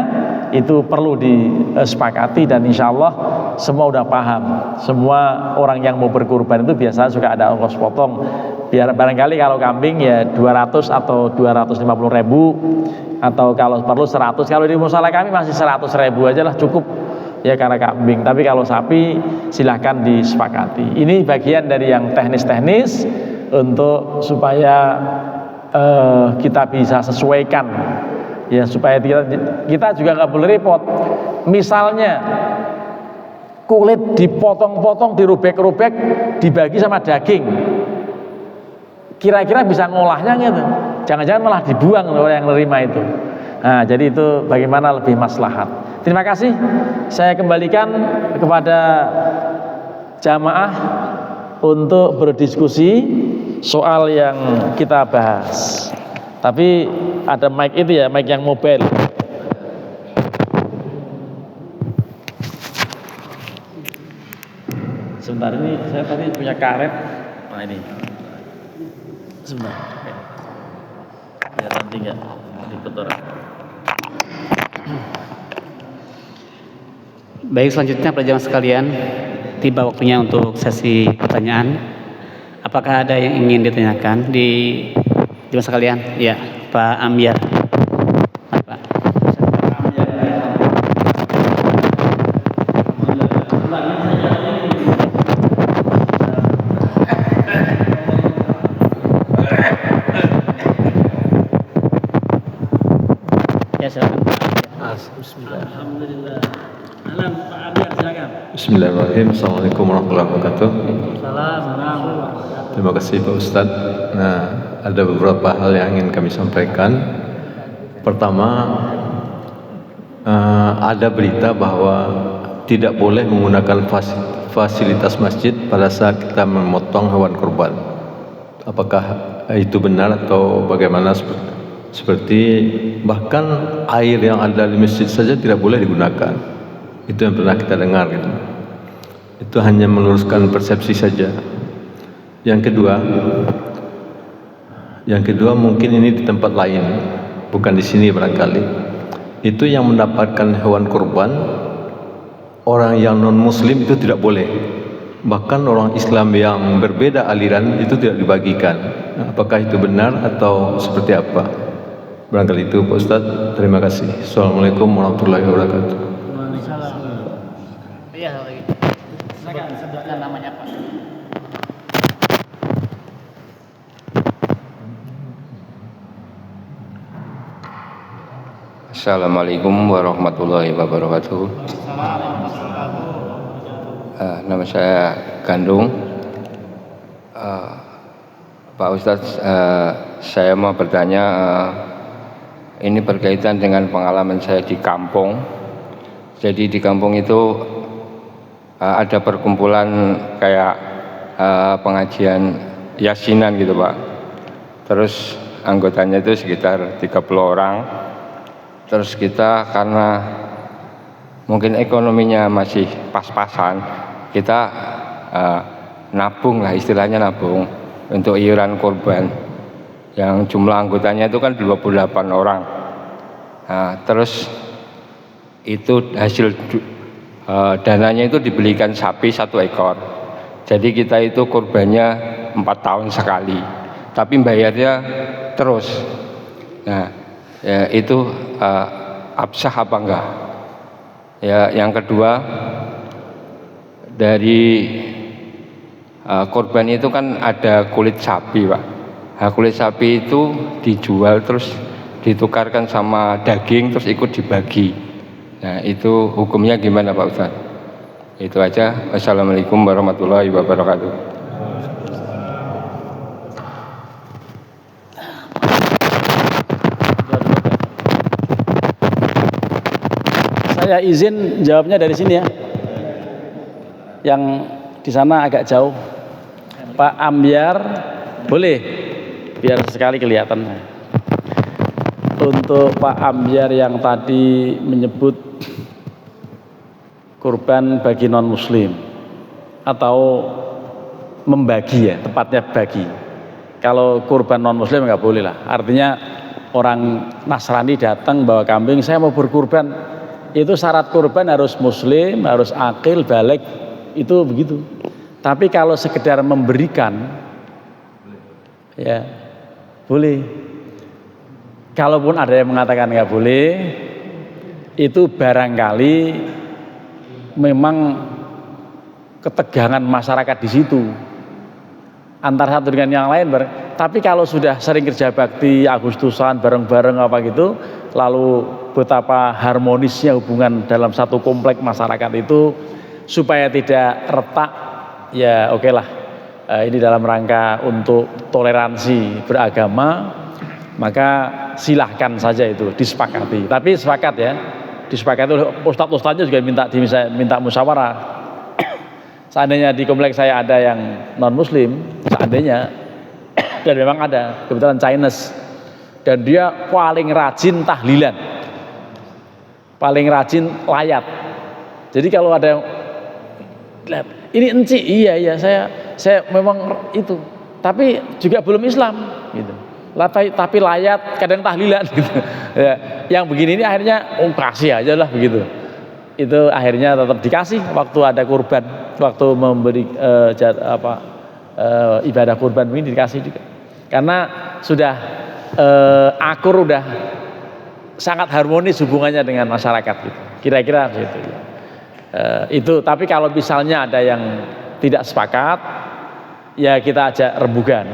itu perlu disepakati. Dan insya Allah semua udah paham. Semua orang yang mau berkurban itu biasanya suka ada ongkos potong. Biar barangkali kalau kambing ya 200 atau 250.000, atau kalau perlu 100. Kalau di musola kami masih 100.000 aja lah cukup ya karena kambing. Tapi kalau sapi silahkan disepakati. Ini bagian dari yang teknis-teknis untuk supaya kita bisa sesuaikan ya, supaya kita juga nggak boleh repot. Misalnya kulit dipotong-potong, dirobek-robek, dibagi sama daging, kira-kira bisa ngolahnya gitu? Jangan-jangan malah dibuang oleh yang nerima itu. Nah, jadi itu bagaimana lebih maslahat. Terima kasih. Saya kembalikan kepada jamaah untuk berdiskusi soal yang kita bahas. Tapi ada mic itu ya, mic yang mobile. sebentar, ini saya tadi punya karet. Nah ini. Sebentar. Biar nanti enggak ribet orang. Baik, selanjutnya para jamaah sekalian, tiba waktunya untuk sesi pertanyaan. Apakah ada yang ingin ditanyakan di jamaah sekalian? Ya, Pak Ambyar. Pak. Ya, silakan. Alhamdulillah. Alam Pak Amir, silakan. Bismillahirrahmanirrahim. Assalamualaikum warahmatullahi wabarakatuh. Terima kasih Pak Ustadz. Nah, ada beberapa hal yang ingin kami sampaikan. Pertama, ada berita bahwa tidak boleh menggunakan fasilitas masjid pada saat kita memotong hewan kurban. Apakah itu benar atau bagaimana? Seperti bahkan air yang ada di masjid saja tidak boleh digunakan. Itu yang pernah kita dengar gitu. Itu hanya meluruskan persepsi saja. Yang kedua mungkin ini di tempat lain, bukan di sini barangkali. Itu yang mendapatkan hewan kurban orang yang non muslim itu tidak boleh. Bahkan orang Islam yang berbeda aliran itu tidak dibagikan. Apakah itu benar atau seperti apa? Barangkali itu Pak Ustadz. Terima kasih. Assalamualaikum warahmatullahi wabarakatuh. Iya, sebutkan namanya Pak. Assalamualaikum warahmatullahi wabarakatuh. Nama saya Gandung. Pak Ustadz, saya mau bertanya, ini berkaitan dengan pengalaman saya di kampung. Jadi di kampung itu ada perkumpulan kayak pengajian yasinan gitu Pak. Terus anggotanya itu sekitar 30 orang. Terus kita karena mungkin ekonominya masih pas-pasan, kita nabung lah, istilahnya nabung untuk iuran kurban. Yang jumlah anggotanya itu kan 28 orang. Nah, terus itu hasil dananya itu dibelikan sapi 1 ekor. Jadi kita itu kurbannya 4 tahun sekali, tapi bayarnya terus. Nah, ya itu absah apa enggak? Ya, yang kedua, dari kurban itu kan ada kulit sapi Pak. Nah, kulit sapi itu dijual terus ditukarkan sama daging terus ikut dibagi. Nah, itu hukumnya gimana Pak Ustaz? Itu aja. Wassalamualaikum warahmatullahi wabarakatuh. Saya izin jawabnya dari sini ya. Yang di sana agak jauh. Pak Ambyar, boleh? Biar sekali kelihatan. Untuk Pak Ambyar yang tadi menyebut kurban bagi non muslim atau membagi ya, tepatnya bagi. Kalau kurban non muslim nggak boleh lah. Artinya orang Nasrani datang bawa kambing, saya mau berkurban. Itu syarat kurban harus muslim, harus akil, balik, itu begitu. Tapi kalau sekedar memberikan, ya boleh. Kalaupun ada yang mengatakan nggak boleh, itu barangkali memang ketegangan masyarakat di situ antara satu dengan yang lain. Tapi kalau sudah sering kerja bakti Agustusan bareng-bareng apa gitu, lalu betapa harmonisnya hubungan dalam satu komplek masyarakat itu, supaya tidak retak, ya oke lah. Ini dalam rangka untuk toleransi beragama, maka silahkan saja itu disepakati. Tapi sepakat ya, disepakati oleh ustadz-ustadznya juga minta musyawarah. Seandainya di kompleks saya ada yang non muslim, seandainya, dan memang ada, kebetulan Chinese, dan dia paling rajin tahlilan, paling rajin layat. Jadi kalau ada yang ini enci, iya saya memang itu, tapi juga belum Islam gitu. Tapi layat, kadang tahlilan gitu. Ya, yang begini ini akhirnya kasih aja lah begitu. Itu akhirnya tetap dikasih waktu ada kurban, waktu memberi ibadah kurban ini dikasih juga. Karena sudah akur, udah sangat harmonis hubungannya dengan masyarakat gitu. Kira-kira begitu. Itu, tapi kalau misalnya ada yang tidak sepakat, ya kita ajak rembugan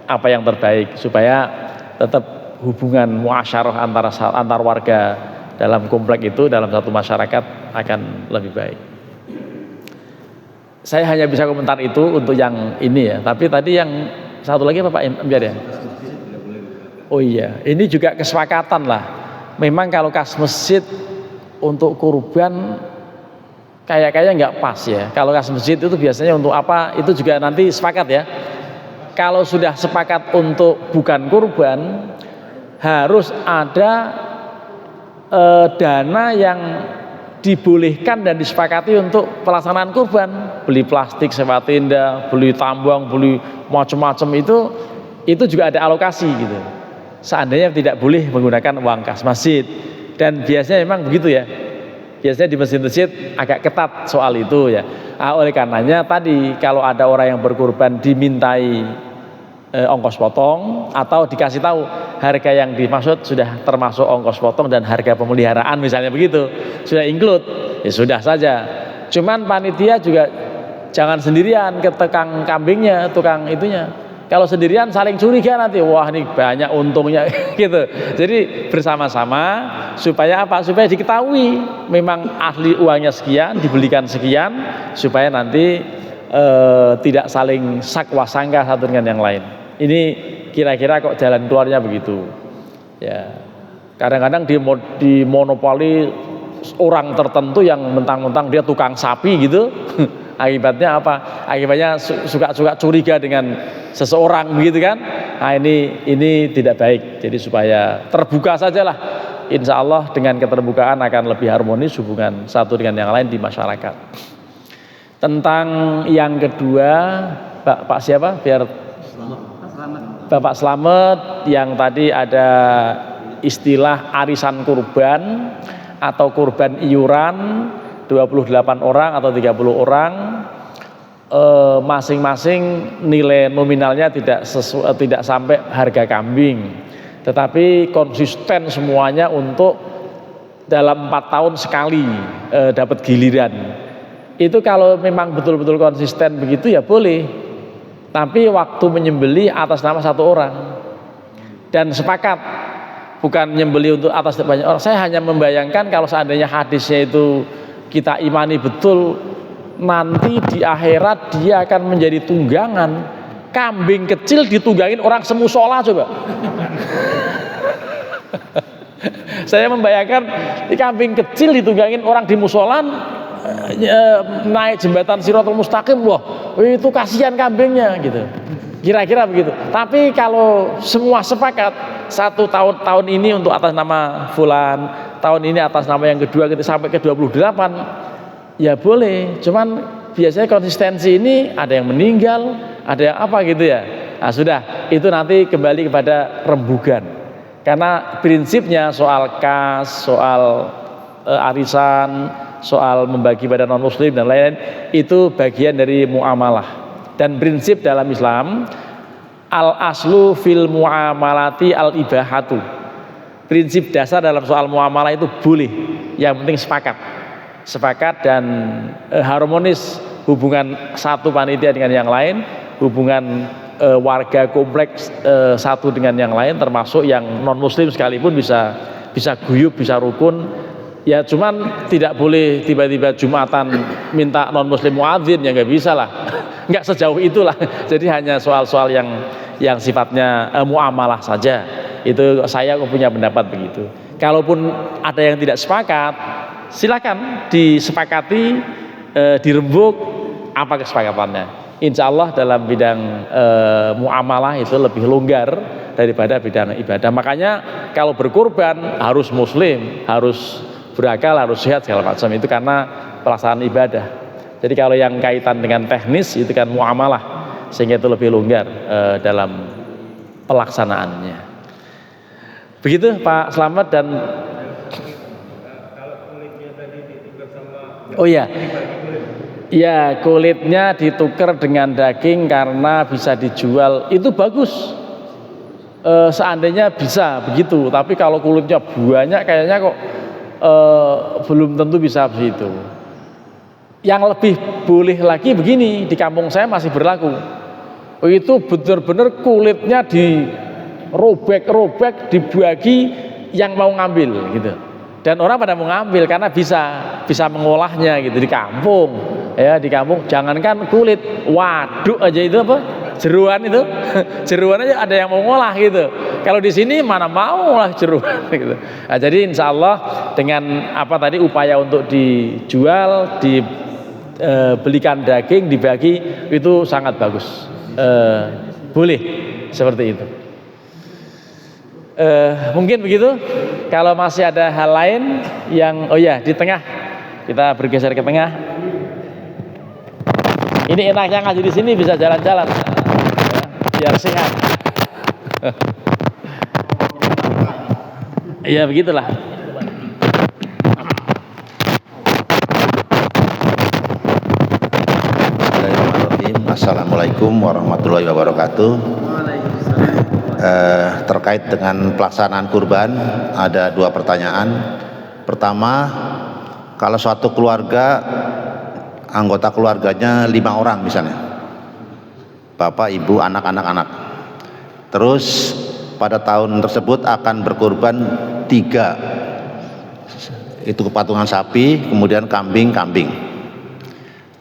apa yang terbaik supaya tetap hubungan muasyarah antar warga dalam komplek itu, dalam satu masyarakat akan lebih baik. Saya hanya bisa komentar itu untuk yang ini ya, tapi tadi yang satu lagi apa Pak Biar ya? Oh iya, ini juga kesepakatan lah. Memang kalau kas masjid untuk kurban kayaknya nggak pas ya. Kalau kas masjid itu biasanya untuk apa? Itu juga nanti sepakat ya. Kalau sudah sepakat untuk bukan kurban, harus ada dana yang dibolehkan dan disepakati untuk pelaksanaan kurban. Beli plastik, sewa tenda, beli tambang, beli macam-macam itu juga ada alokasi gitu. Seandainya tidak boleh menggunakan uang kas masjid, dan biasanya memang begitu ya. Biasanya di masjid-masjid agak ketat soal itu ya. Oleh karenanya tadi kalau ada orang yang berkurban dimintai ongkos potong atau dikasih tahu harga yang dimaksud sudah termasuk ongkos potong dan harga pemeliharaan misalnya begitu, sudah include, ya sudah saja. Cuman panitia juga jangan sendirian ke tukang kambingnya, tukang itunya. Kalau sendirian saling curiga nanti, wah ini banyak untungnya gitu. Jadi bersama-sama supaya apa? Supaya diketahui memang asli uangnya sekian, dibelikan sekian, supaya nanti tidak saling sakwa sangka satu dengan yang lain. Ini kira-kira kok jalan keluarnya begitu. Ya, kadang-kadang di monopoli orang tertentu yang mentang-mentang dia tukang sapi gitu. Akibatnya apa? Akibatnya suka curiga dengan seseorang begitu kan? Nah ini tidak baik. Jadi supaya terbuka sajalah. Insya Allah dengan keterbukaan akan lebih harmonis hubungan satu dengan yang lain di masyarakat. Tentang yang kedua, Pak siapa? Biar Bapak Slamet yang tadi ada istilah arisan kurban atau kurban iuran 28 orang atau 30 orang, masing-masing nilai nominalnya tidak sampai harga kambing, tetapi konsisten semuanya untuk dalam 4 tahun sekali dapat giliran. Itu kalau memang betul-betul konsisten begitu ya boleh. Tapi waktu menyembelih atas nama satu orang dan sepakat, bukan menyembelih untuk atas banyak orang. Saya hanya membayangkan kalau seandainya hadisnya itu kita imani betul, nanti di akhirat dia akan menjadi tunggangan. Kambing kecil ditunggangin orang semusola coba. Saya membayangkan di kambing kecil ditunggangin orang di musolan, naik jembatan Shirathul Mustaqim, wah itu kasihan kambingnya gitu. Kira-kira begitu. Tapi kalau semua sepakat satu tahun ini untuk atas nama fulan, tahun ini atas nama yang kedua gitu, sampai ke 28 ya boleh. Cuman biasanya konsistensi ini ada yang meninggal, ada yang apa gitu ya. Nah sudah, itu nanti kembali kepada rembugan. Karena prinsipnya soal kas, soal arisan, soal membagi pada non muslim dan lain-lain itu bagian dari muamalah. Dan prinsip dalam Islam al aslu fil muamalati al ibahatu. Prinsip dasar dalam soal muamalah itu boleh, yang penting sepakat dan harmonis hubungan satu panitia dengan yang lain, hubungan warga kompleks satu dengan yang lain, termasuk yang non muslim sekalipun bisa guyub, bisa rukun. Ya cuman tidak boleh tiba-tiba Jumatan minta non muslim muadzin, ya nggak bisa lah, nggak sejauh itulah. Jadi hanya soal-soal yang sifatnya muamalah saja. Itu saya punya pendapat begitu. Kalaupun ada yang tidak sepakat, silakan disepakati, dirembuk apa kesepakatannya. Insya Allah dalam bidang muamalah itu lebih longgar daripada bidang ibadah. Makanya kalau berkurban harus muslim, harus berakal, harus sehat segala macam, itu karena pelaksanaan ibadah. Jadi kalau yang kaitan dengan teknis itu kan muamalah, sehingga itu lebih longgar dalam pelaksanaannya. Begitu Pak Slamet. Dan oh ya, ya kulitnya ditukar dengan daging karena bisa dijual, itu bagus. Seandainya bisa begitu, tapi kalau kulitnya banyak kayaknya kok belum tentu bisa begitu. Yang lebih boleh lagi begini, di kampung saya masih berlaku. Itu benar-benar kulitnya dirobek-robek, dibagi yang mau ngambil gitu. Dan orang pada mau ngambil karena bisa mengolahnya gitu di kampung. Ya, di kampung jangankan kulit, waduk aja itu apa? Jeruan itu. Jeruan aja ada yang mau ngolah gitu. Kalau di sini mana mau ngolah jeruan gitu. Nah, jadi insya Allah dengan apa tadi upaya untuk dijual, dibelikan daging, dibagi, itu sangat bagus. Boleh seperti itu. Mungkin begitu. Kalau masih ada hal lain yang, oh ya, di tengah, kita bergeser ke tengah. Ini enaknya ngaji di sini bisa jalan-jalan, ya, biar sehat. Ya begitulah. Assalamualaikum warahmatullahi wabarakatuh. Terkait dengan pelaksanaan kurban, ada 2 pertanyaan. Pertama, kalau suatu keluarga, anggota keluarganya 5 orang misalnya, bapak, ibu, anak-anak. Terus pada tahun tersebut akan berkurban 3, itu kepatungan sapi, kemudian kambing.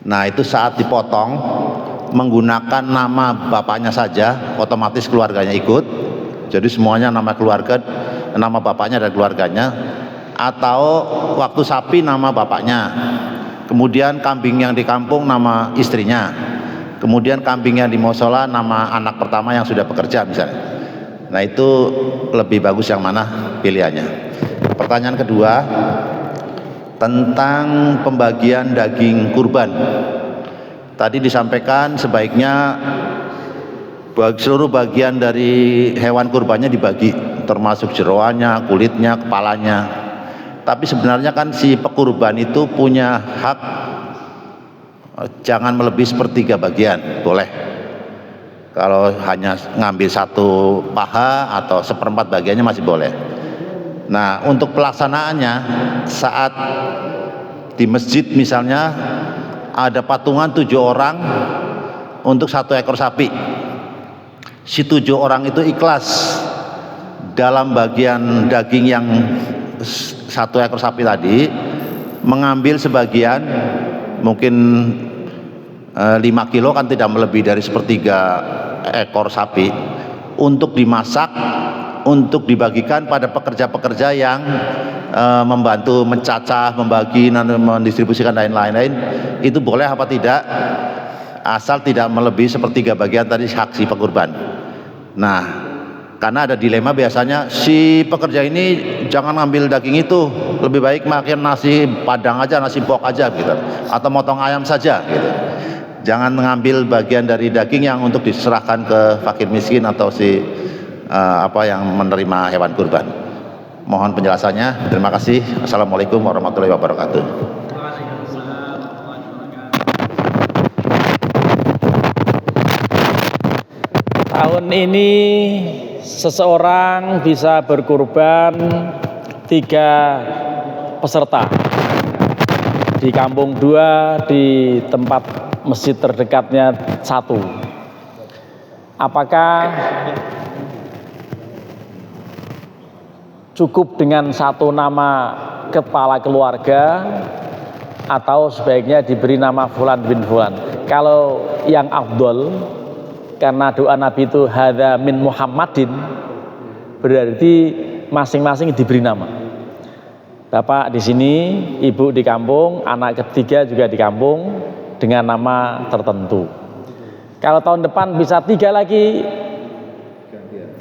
Nah itu saat dipotong menggunakan nama bapaknya saja, otomatis keluarganya ikut. Jadi semuanya nama keluarga, nama bapaknya dan keluarganya. Atau waktu sapi nama bapaknya, kemudian kambing yang di kampung nama istrinya, kemudian kambing yang di musola nama anak pertama yang sudah bekerja misalnya. Nah itu lebih bagus yang mana pilihannya. Pertanyaan kedua tentang pembagian daging kurban. Tadi disampaikan sebaiknya seluruh bagian dari hewan kurbannya dibagi, termasuk jeroannya, kulitnya, kepalanya. Tapi sebenarnya kan si pekurban itu punya hak jangan melebihi 1/3 bagian, boleh. Kalau hanya ngambil 1 paha atau 1/4 bagiannya masih boleh. Nah untuk pelaksanaannya saat di masjid misalnya ada patungan 7 orang untuk 1 ekor sapi. Si 7 orang itu ikhlas dalam bagian daging yang 1 ekor sapi tadi, mengambil sebagian, mungkin 5 kilo kan tidak melebihi dari 1/3 ekor sapi, untuk dimasak, untuk dibagikan pada pekerja-pekerja yang membantu mencacah, membagi, mendistribusikan dan lain-lain. Itu boleh apa tidak? Asal tidak melebihi 1/3 bagian tadi hak si pekurban. Nah, karena ada dilema biasanya si pekerja ini jangan ngambil daging itu, lebih baik makan nasi padang aja, nasi pok aja gitu, atau motong ayam saja gitu. Jangan mengambil bagian dari daging yang untuk diserahkan ke fakir miskin atau si yang menerima hewan kurban. Mohon penjelasannya. Terima kasih. Assalamualaikum warahmatullahi wabarakatuh. Tahun ini seseorang bisa berkurban 3 peserta. Di kampung 2, di tempat masjid terdekatnya 1. Apakah cukup dengan 1 nama kepala keluarga atau sebaiknya diberi nama fulan bin fulan? Kalau yang afdol, karena doa Nabi itu hadza min Muhammadin, berarti masing-masing diberi nama. Bapak di sini, ibu di kampung, anak ketiga juga di kampung dengan nama tertentu. Kalau tahun depan bisa 3 lagi,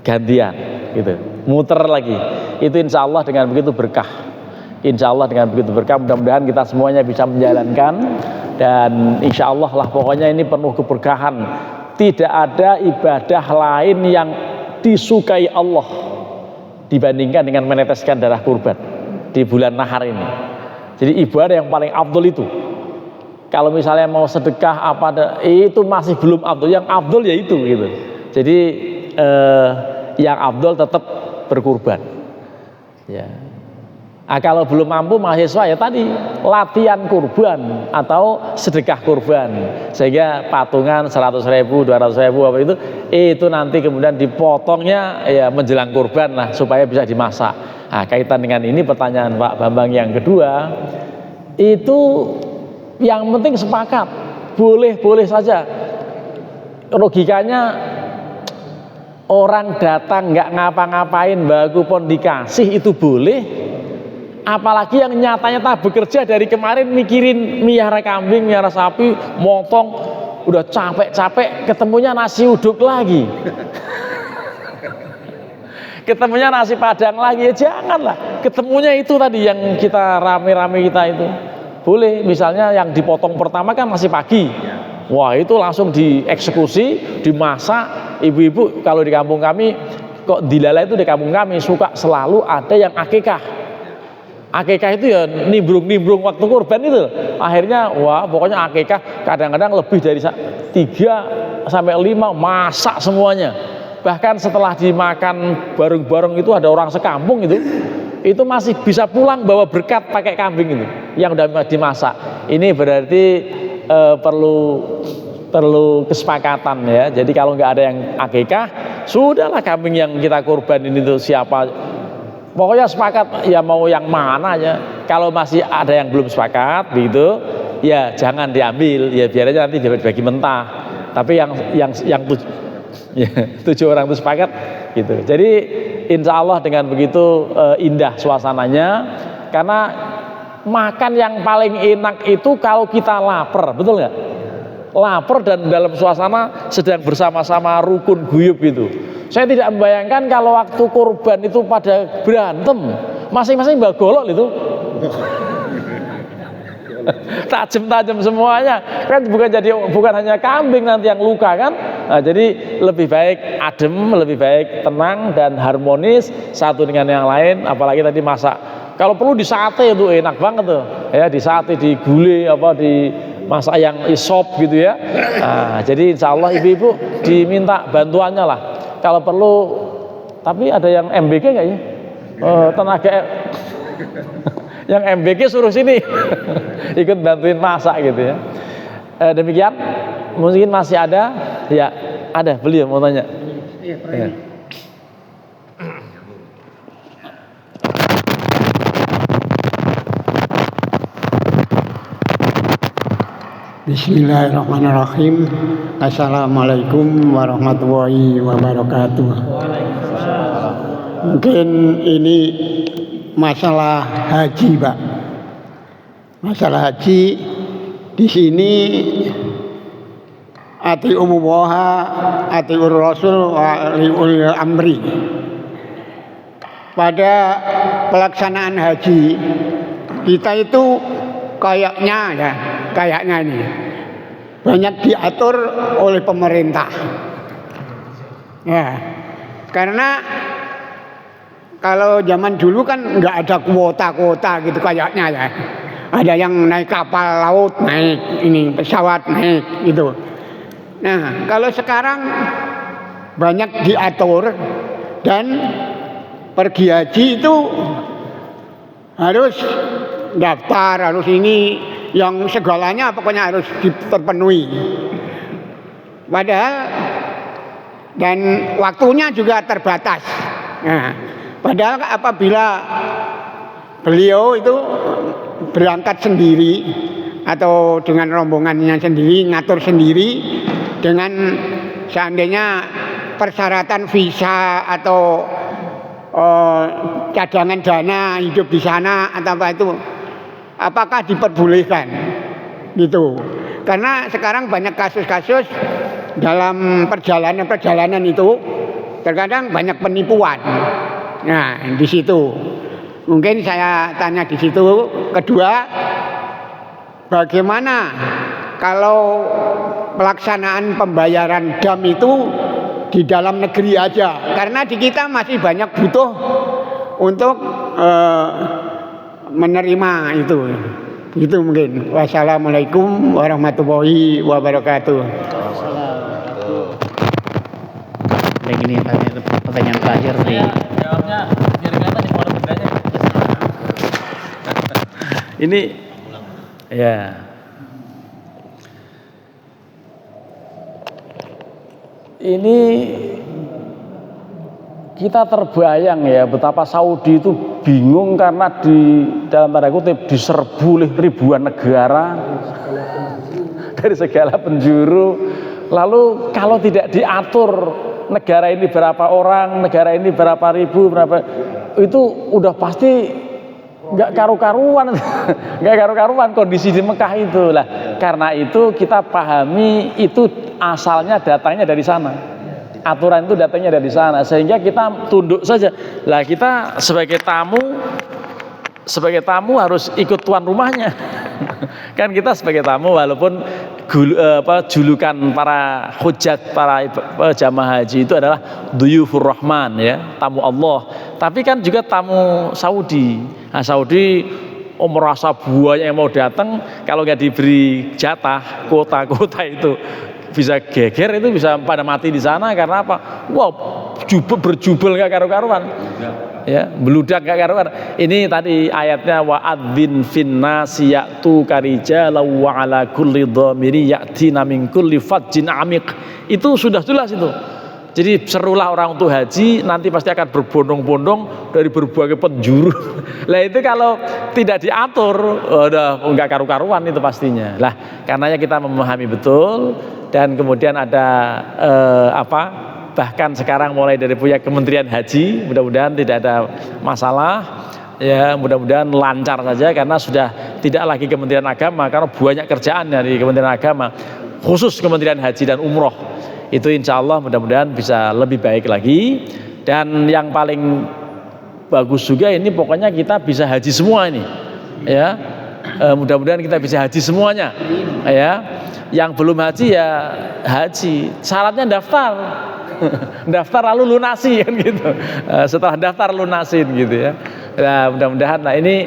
gantian gitu, muter lagi. Itu insya Allah dengan begitu berkah. insya Allah dengan begitu berkah, mudah-mudahan kita semuanya bisa menjalankan, dan insya Allah lah pokoknya ini penuh keberkahan. Tidak ada ibadah lain yang disukai Allah dibandingkan dengan meneteskan darah kurban di bulan nahar ini. Jadi ibadah yang paling afdol itu. Kalau misalnya mau sedekah apa itu masih belum afdol, yang afdol ya itu gitu. Jadi yang afdol tetap berkurban. Ya. Nah, kalau belum mampu mahasiswa ya tadi latihan kurban atau sedekah kurban, sehingga patungan 100.000, 200.000 apa itu nanti kemudian dipotongnya ya menjelang kurban lah supaya bisa dimasak. Nah, kaitan dengan ini pertanyaan Pak Bambang yang kedua, itu yang penting sepakat, boleh saja. Logikanya orang datang nggak ngapa-ngapain baku pun dikasih itu boleh, apalagi yang nyata-nyata bekerja dari kemarin mikirin miara kambing, miara sapi, motong, udah capek-capek ketemunya nasi uduk lagi. Ketemunya nasi padang lagi, ya janganlah. Ketemunya itu tadi yang kita rame-rame kita itu. Boleh, misalnya yang dipotong pertama kan masih pagi. Wah, itu langsung dieksekusi, dimasak. Ibu-ibu kalau di kampung kami, kok dilala itu di kampung kami suka selalu ada yang akikah. Akikah itu ya nimbrung waktu kurban itu. Akhirnya wah pokoknya akikah kadang-kadang lebih dari 3 sampai 5 masak semuanya. Bahkan setelah dimakan bareng-bareng itu ada orang sekampung itu masih bisa pulang bawa berkat pakai kambing itu yang udah dimasak. Ini berarti perlu kesepakatan ya. Jadi kalau nggak ada yang akikah, sudahlah kambing yang kita kurban ini tuh siapa, pokoknya sepakat ya mau yang mana aja. Kalau masih ada yang belum sepakat begitu, ya jangan diambil, ya biar aja nanti dibagi mentah. Tapi yang 7 orang itu sepakat gitu. Jadi insya Allah dengan begitu indah suasananya, karena makan yang paling enak itu kalau kita lapar, betul nggak? Lapar dan dalam suasana sedang bersama-sama rukun guyub itu. Saya tidak membayangkan kalau waktu kurban itu pada berantem, masing-masing bawa golok itu. Tajam-tajam semuanya kan, bukan hanya kambing nanti yang luka kan. Nah, jadi lebih baik adem, lebih baik tenang dan harmonis satu dengan yang lain. Apalagi tadi masak, kalau perlu disate itu enak banget tuh ya, disate, digulai apa, di masak yang isop gitu ya. Nah, jadi insya Allah ibu-ibu diminta bantuannya lah kalau perlu. Tapi ada yang MBG nggak ya? Tenaga yang MBG suruh sini ikut bantuin masak gitu ya. Demikian, mungkin masih ada ya, ada beliau mau tanya. Ya. Bismillahirrahmanirrahim. Assalamualaikum warahmatullahi wabarakatuh. Mungkin ini masalah haji, Pak. Masalah haji di sini ati'u muwaha, ati'ur rasul wa liul amri. Pada pelaksanaan haji kita itu kayaknya ini banyak diatur oleh pemerintah. Ya, karena kalau zaman dulu kan nggak ada kuota gitu kayaknya ya. Ada yang naik kapal laut, naik ini pesawat naik gitu. Nah, kalau sekarang banyak diatur dan pergi haji itu harus daftar, harus ini, yang segalanya pokoknya harus terpenuhi. Padahal dan waktunya juga terbatas. Nah, padahal apabila beliau itu berangkat sendiri atau dengan rombongannya sendiri, ngatur sendiri dengan seandainya persyaratan visa atau cadangan dana hidup di sana atau apa itu, apakah diperbolehkan gitu. Karena sekarang banyak kasus-kasus dalam perjalanan itu terkadang banyak penipuan. Nah, di situ. Mungkin saya tanya di situ. Kedua, bagaimana kalau pelaksanaan pembayaran dam itu di dalam negeri aja? Karena di kita masih banyak butuh untuk menerima itu. Itu mungkin. Wassalamualaikum warahmatullahi wabarakatuh. Kayak gini pertanyaan terakhir nih. Jawabnya biar kelihatan di muara bendanya. Ini ya. Ini kita terbayang ya betapa Saudi itu bingung karena di dalam tanda kutip diserbu oleh ribuan negara dari segala penjuru. Lalu kalau tidak diatur negara ini berapa orang, negara ini berapa ribu, berapa, itu udah pasti nggak karu-karuan, nggak karu-karuan kondisi di Mekah itu lah. Karena itu kita pahami itu asalnya datangnya dari sana. Aturan itu datangnya dari sana, sehingga kita tunduk saja. Lah kita sebagai tamu harus ikut tuan rumahnya. Kan kita sebagai tamu walaupun julukan para hujat, para jamaah haji itu adalah duyufur rahman ya, tamu Allah. Tapi kan juga tamu Saudi. Nah, Saudi merasa buahnya yang mau datang, kalau nggak diberi jatah kota-kota itu bisa geger, itu bisa pada mati di sana karena apa? Wow, berjubel gak karu-karuan. Ya, beludak gak karuan. Ini tadi ayatnya wa'adzin finnasi ya'tu karijala wa ala kulli dhamiri ya'tina min kulli fajjin amiq. Itu sudah jelas itu. Jadi serulah orang untuk haji nanti pasti akan berbondong-bondong dari berbagai penjuru. Lah itu kalau tidak diatur udah enggak karu-karuan itu pastinya. Lah karenanya kita memahami betul dan kemudian ada bahkan sekarang mulai dari punya Kementerian Haji, mudah-mudahan tidak ada masalah ya, mudah-mudahan lancar saja karena sudah tidak lagi Kementerian Agama karena banyak kerjaan dari Kementerian Agama, khusus Kementerian Haji dan Umroh. Itu insya Allah mudah-mudahan bisa lebih baik lagi. Dan yang paling bagus juga ini pokoknya kita bisa haji semua ini ya, mudah-mudahan kita bisa haji semuanya ya. Yang belum haji ya haji, syaratnya daftar lalu lunasi kan gitu. Setelah daftar lunasin gitu ya. Nah mudah-mudahan ini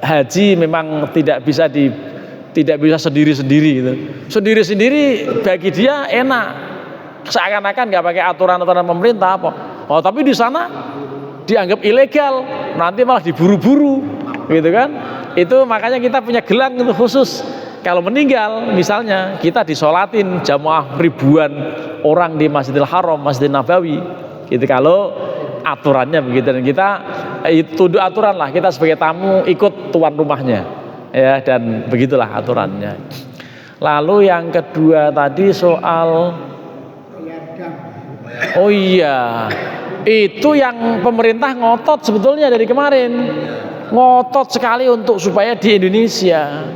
haji memang tidak bisa sendiri-sendiri gitu. Sendiri-sendiri bagi dia enak, seakan-akan nggak pakai aturan-aturan pemerintah apa. Oh tapi di sana dianggap ilegal, nanti malah diburu-buru gitu kan. Itu makanya kita punya gelang itu khusus. Kalau meninggal misalnya kita disolatin jamaah ribuan orang di Masjidil Haram, Masjidil Nabawi gitu, kalau aturannya begitu. Dan kita tunduk aturan lah, kita sebagai tamu ikut tuan rumahnya ya, dan begitulah aturannya. Lalu yang kedua tadi soal oh iya, itu yang pemerintah ngotot sebetulnya dari kemarin, ngotot sekali untuk supaya di Indonesia,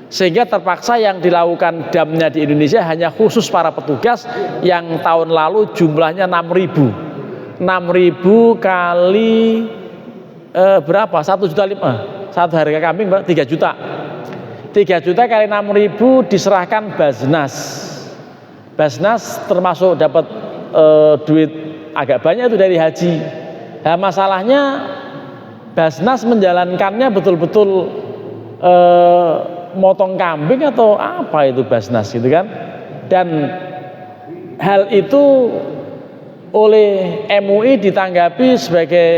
sehingga terpaksa yang dilakukan damnya di Indonesia hanya khusus para petugas yang tahun lalu jumlahnya 6.000 kali berapa? 1,5 juta. Satu harga kambing 3 juta. 3 juta kali 6.000 diserahkan Basnas. Basnas termasuk dapat duit agak banyak itu dari haji. Nah masalahnya Basnas menjalankannya betul-betul motong kambing atau apa itu Basnas gitu kan. Dan hal itu oleh MUI ditanggapi sebagai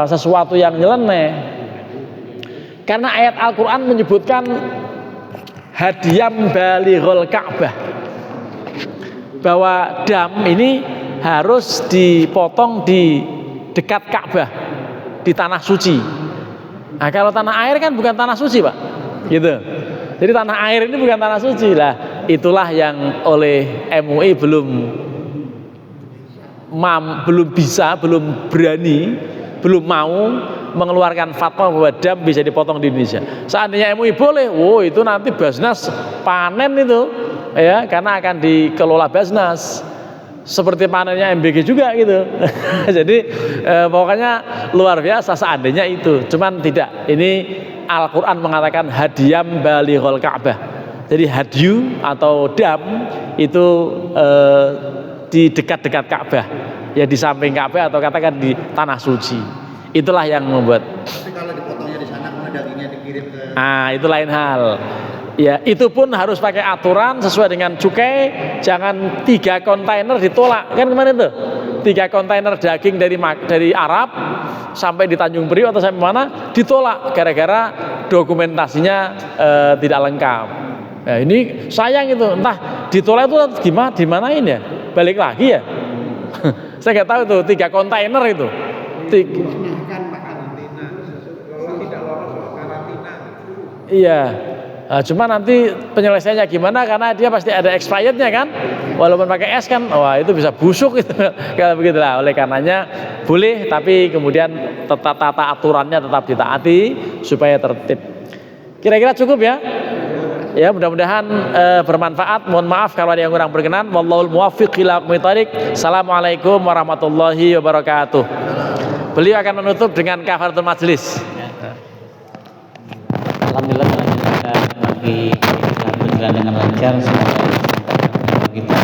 sesuatu yang nyeleneh, karena ayat Al-Quran menyebutkan hadiyam balighul Ka'bah, bahwa dam ini harus dipotong di dekat Ka'bah, di tanah suci. Nah kalau tanah air kan bukan tanah suci Pak gitu. Jadi tanah air ini bukan tanah suci lah. Itulah yang oleh MUI belum bisa, belum berani, belum mau mengeluarkan fatwa bahwa dam bisa dipotong di Indonesia. Seandainya MUI boleh, itu nanti Basnas panen itu ya, karena akan dikelola Basnas. seperti panennya MBG juga gitu. Jadi pokoknya luar biasa seandainya itu. Cuman tidak. Ini Al-Quran mengatakan hadiyam balighul Ka'bah. Jadi hadyu atau dam itu di dekat-dekat Ka'bah, ya di samping Ka'bah atau katakan di tanah suci. Itulah yang membuat. Tapi kalau dipotongnya di sana kemudian dagingnya dikirim ke. Itu lain hal. Ya itu pun harus pakai aturan sesuai dengan cukai. Jangan 3 kontainer ditolak kan kemarin tuh. 3 kontainer daging dari Arab sampai di Tanjung Priok atau sampai mana ditolak gara-gara dokumentasinya tidak lengkap. Nah, ini sayang itu, entah ditolak itu gimana, dimanain ya, balik lagi ya. Saya nggak tahu tuh 3 kontainer itu. Iya. Nah, cuma nanti penyelesaiannya gimana karena dia pasti ada expirednya kan, walaupun pakai es kan, wah itu bisa busuk itu kalau begitulah. Oleh karenanya boleh, tapi kemudian tata aturannya tetap ditaati supaya tertib. Kira-kira cukup ya? Ya mudah-mudahan bermanfaat. Mohon maaf kalau ada yang kurang berkenan. Wallahul muwaffiq ila aqwamit thoriq. Assalamualaikum warahmatullahi wabarakatuh. Beliau akan menutup dengan kafaratul majlis. Alhamdulillah kita lagi berjalan dengan lancar. Semoga kita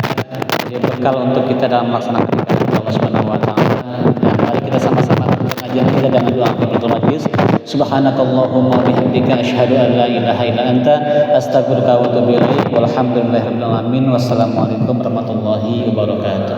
jadi bekal untuk kita dalam melaksanakan ibadah Allah Subhanahu wa taala. Dan mari kita sama-sama pengajian kita dengan doa kafaratul majlis. Subhanakallahumma wa bihamdika asyhadu an la ilaha illa anta astaghfiruka wa atubu ilaik. Walhamdulillahirabbil alamin. Wassalamualaikum warahmatullahi wabarakatuh.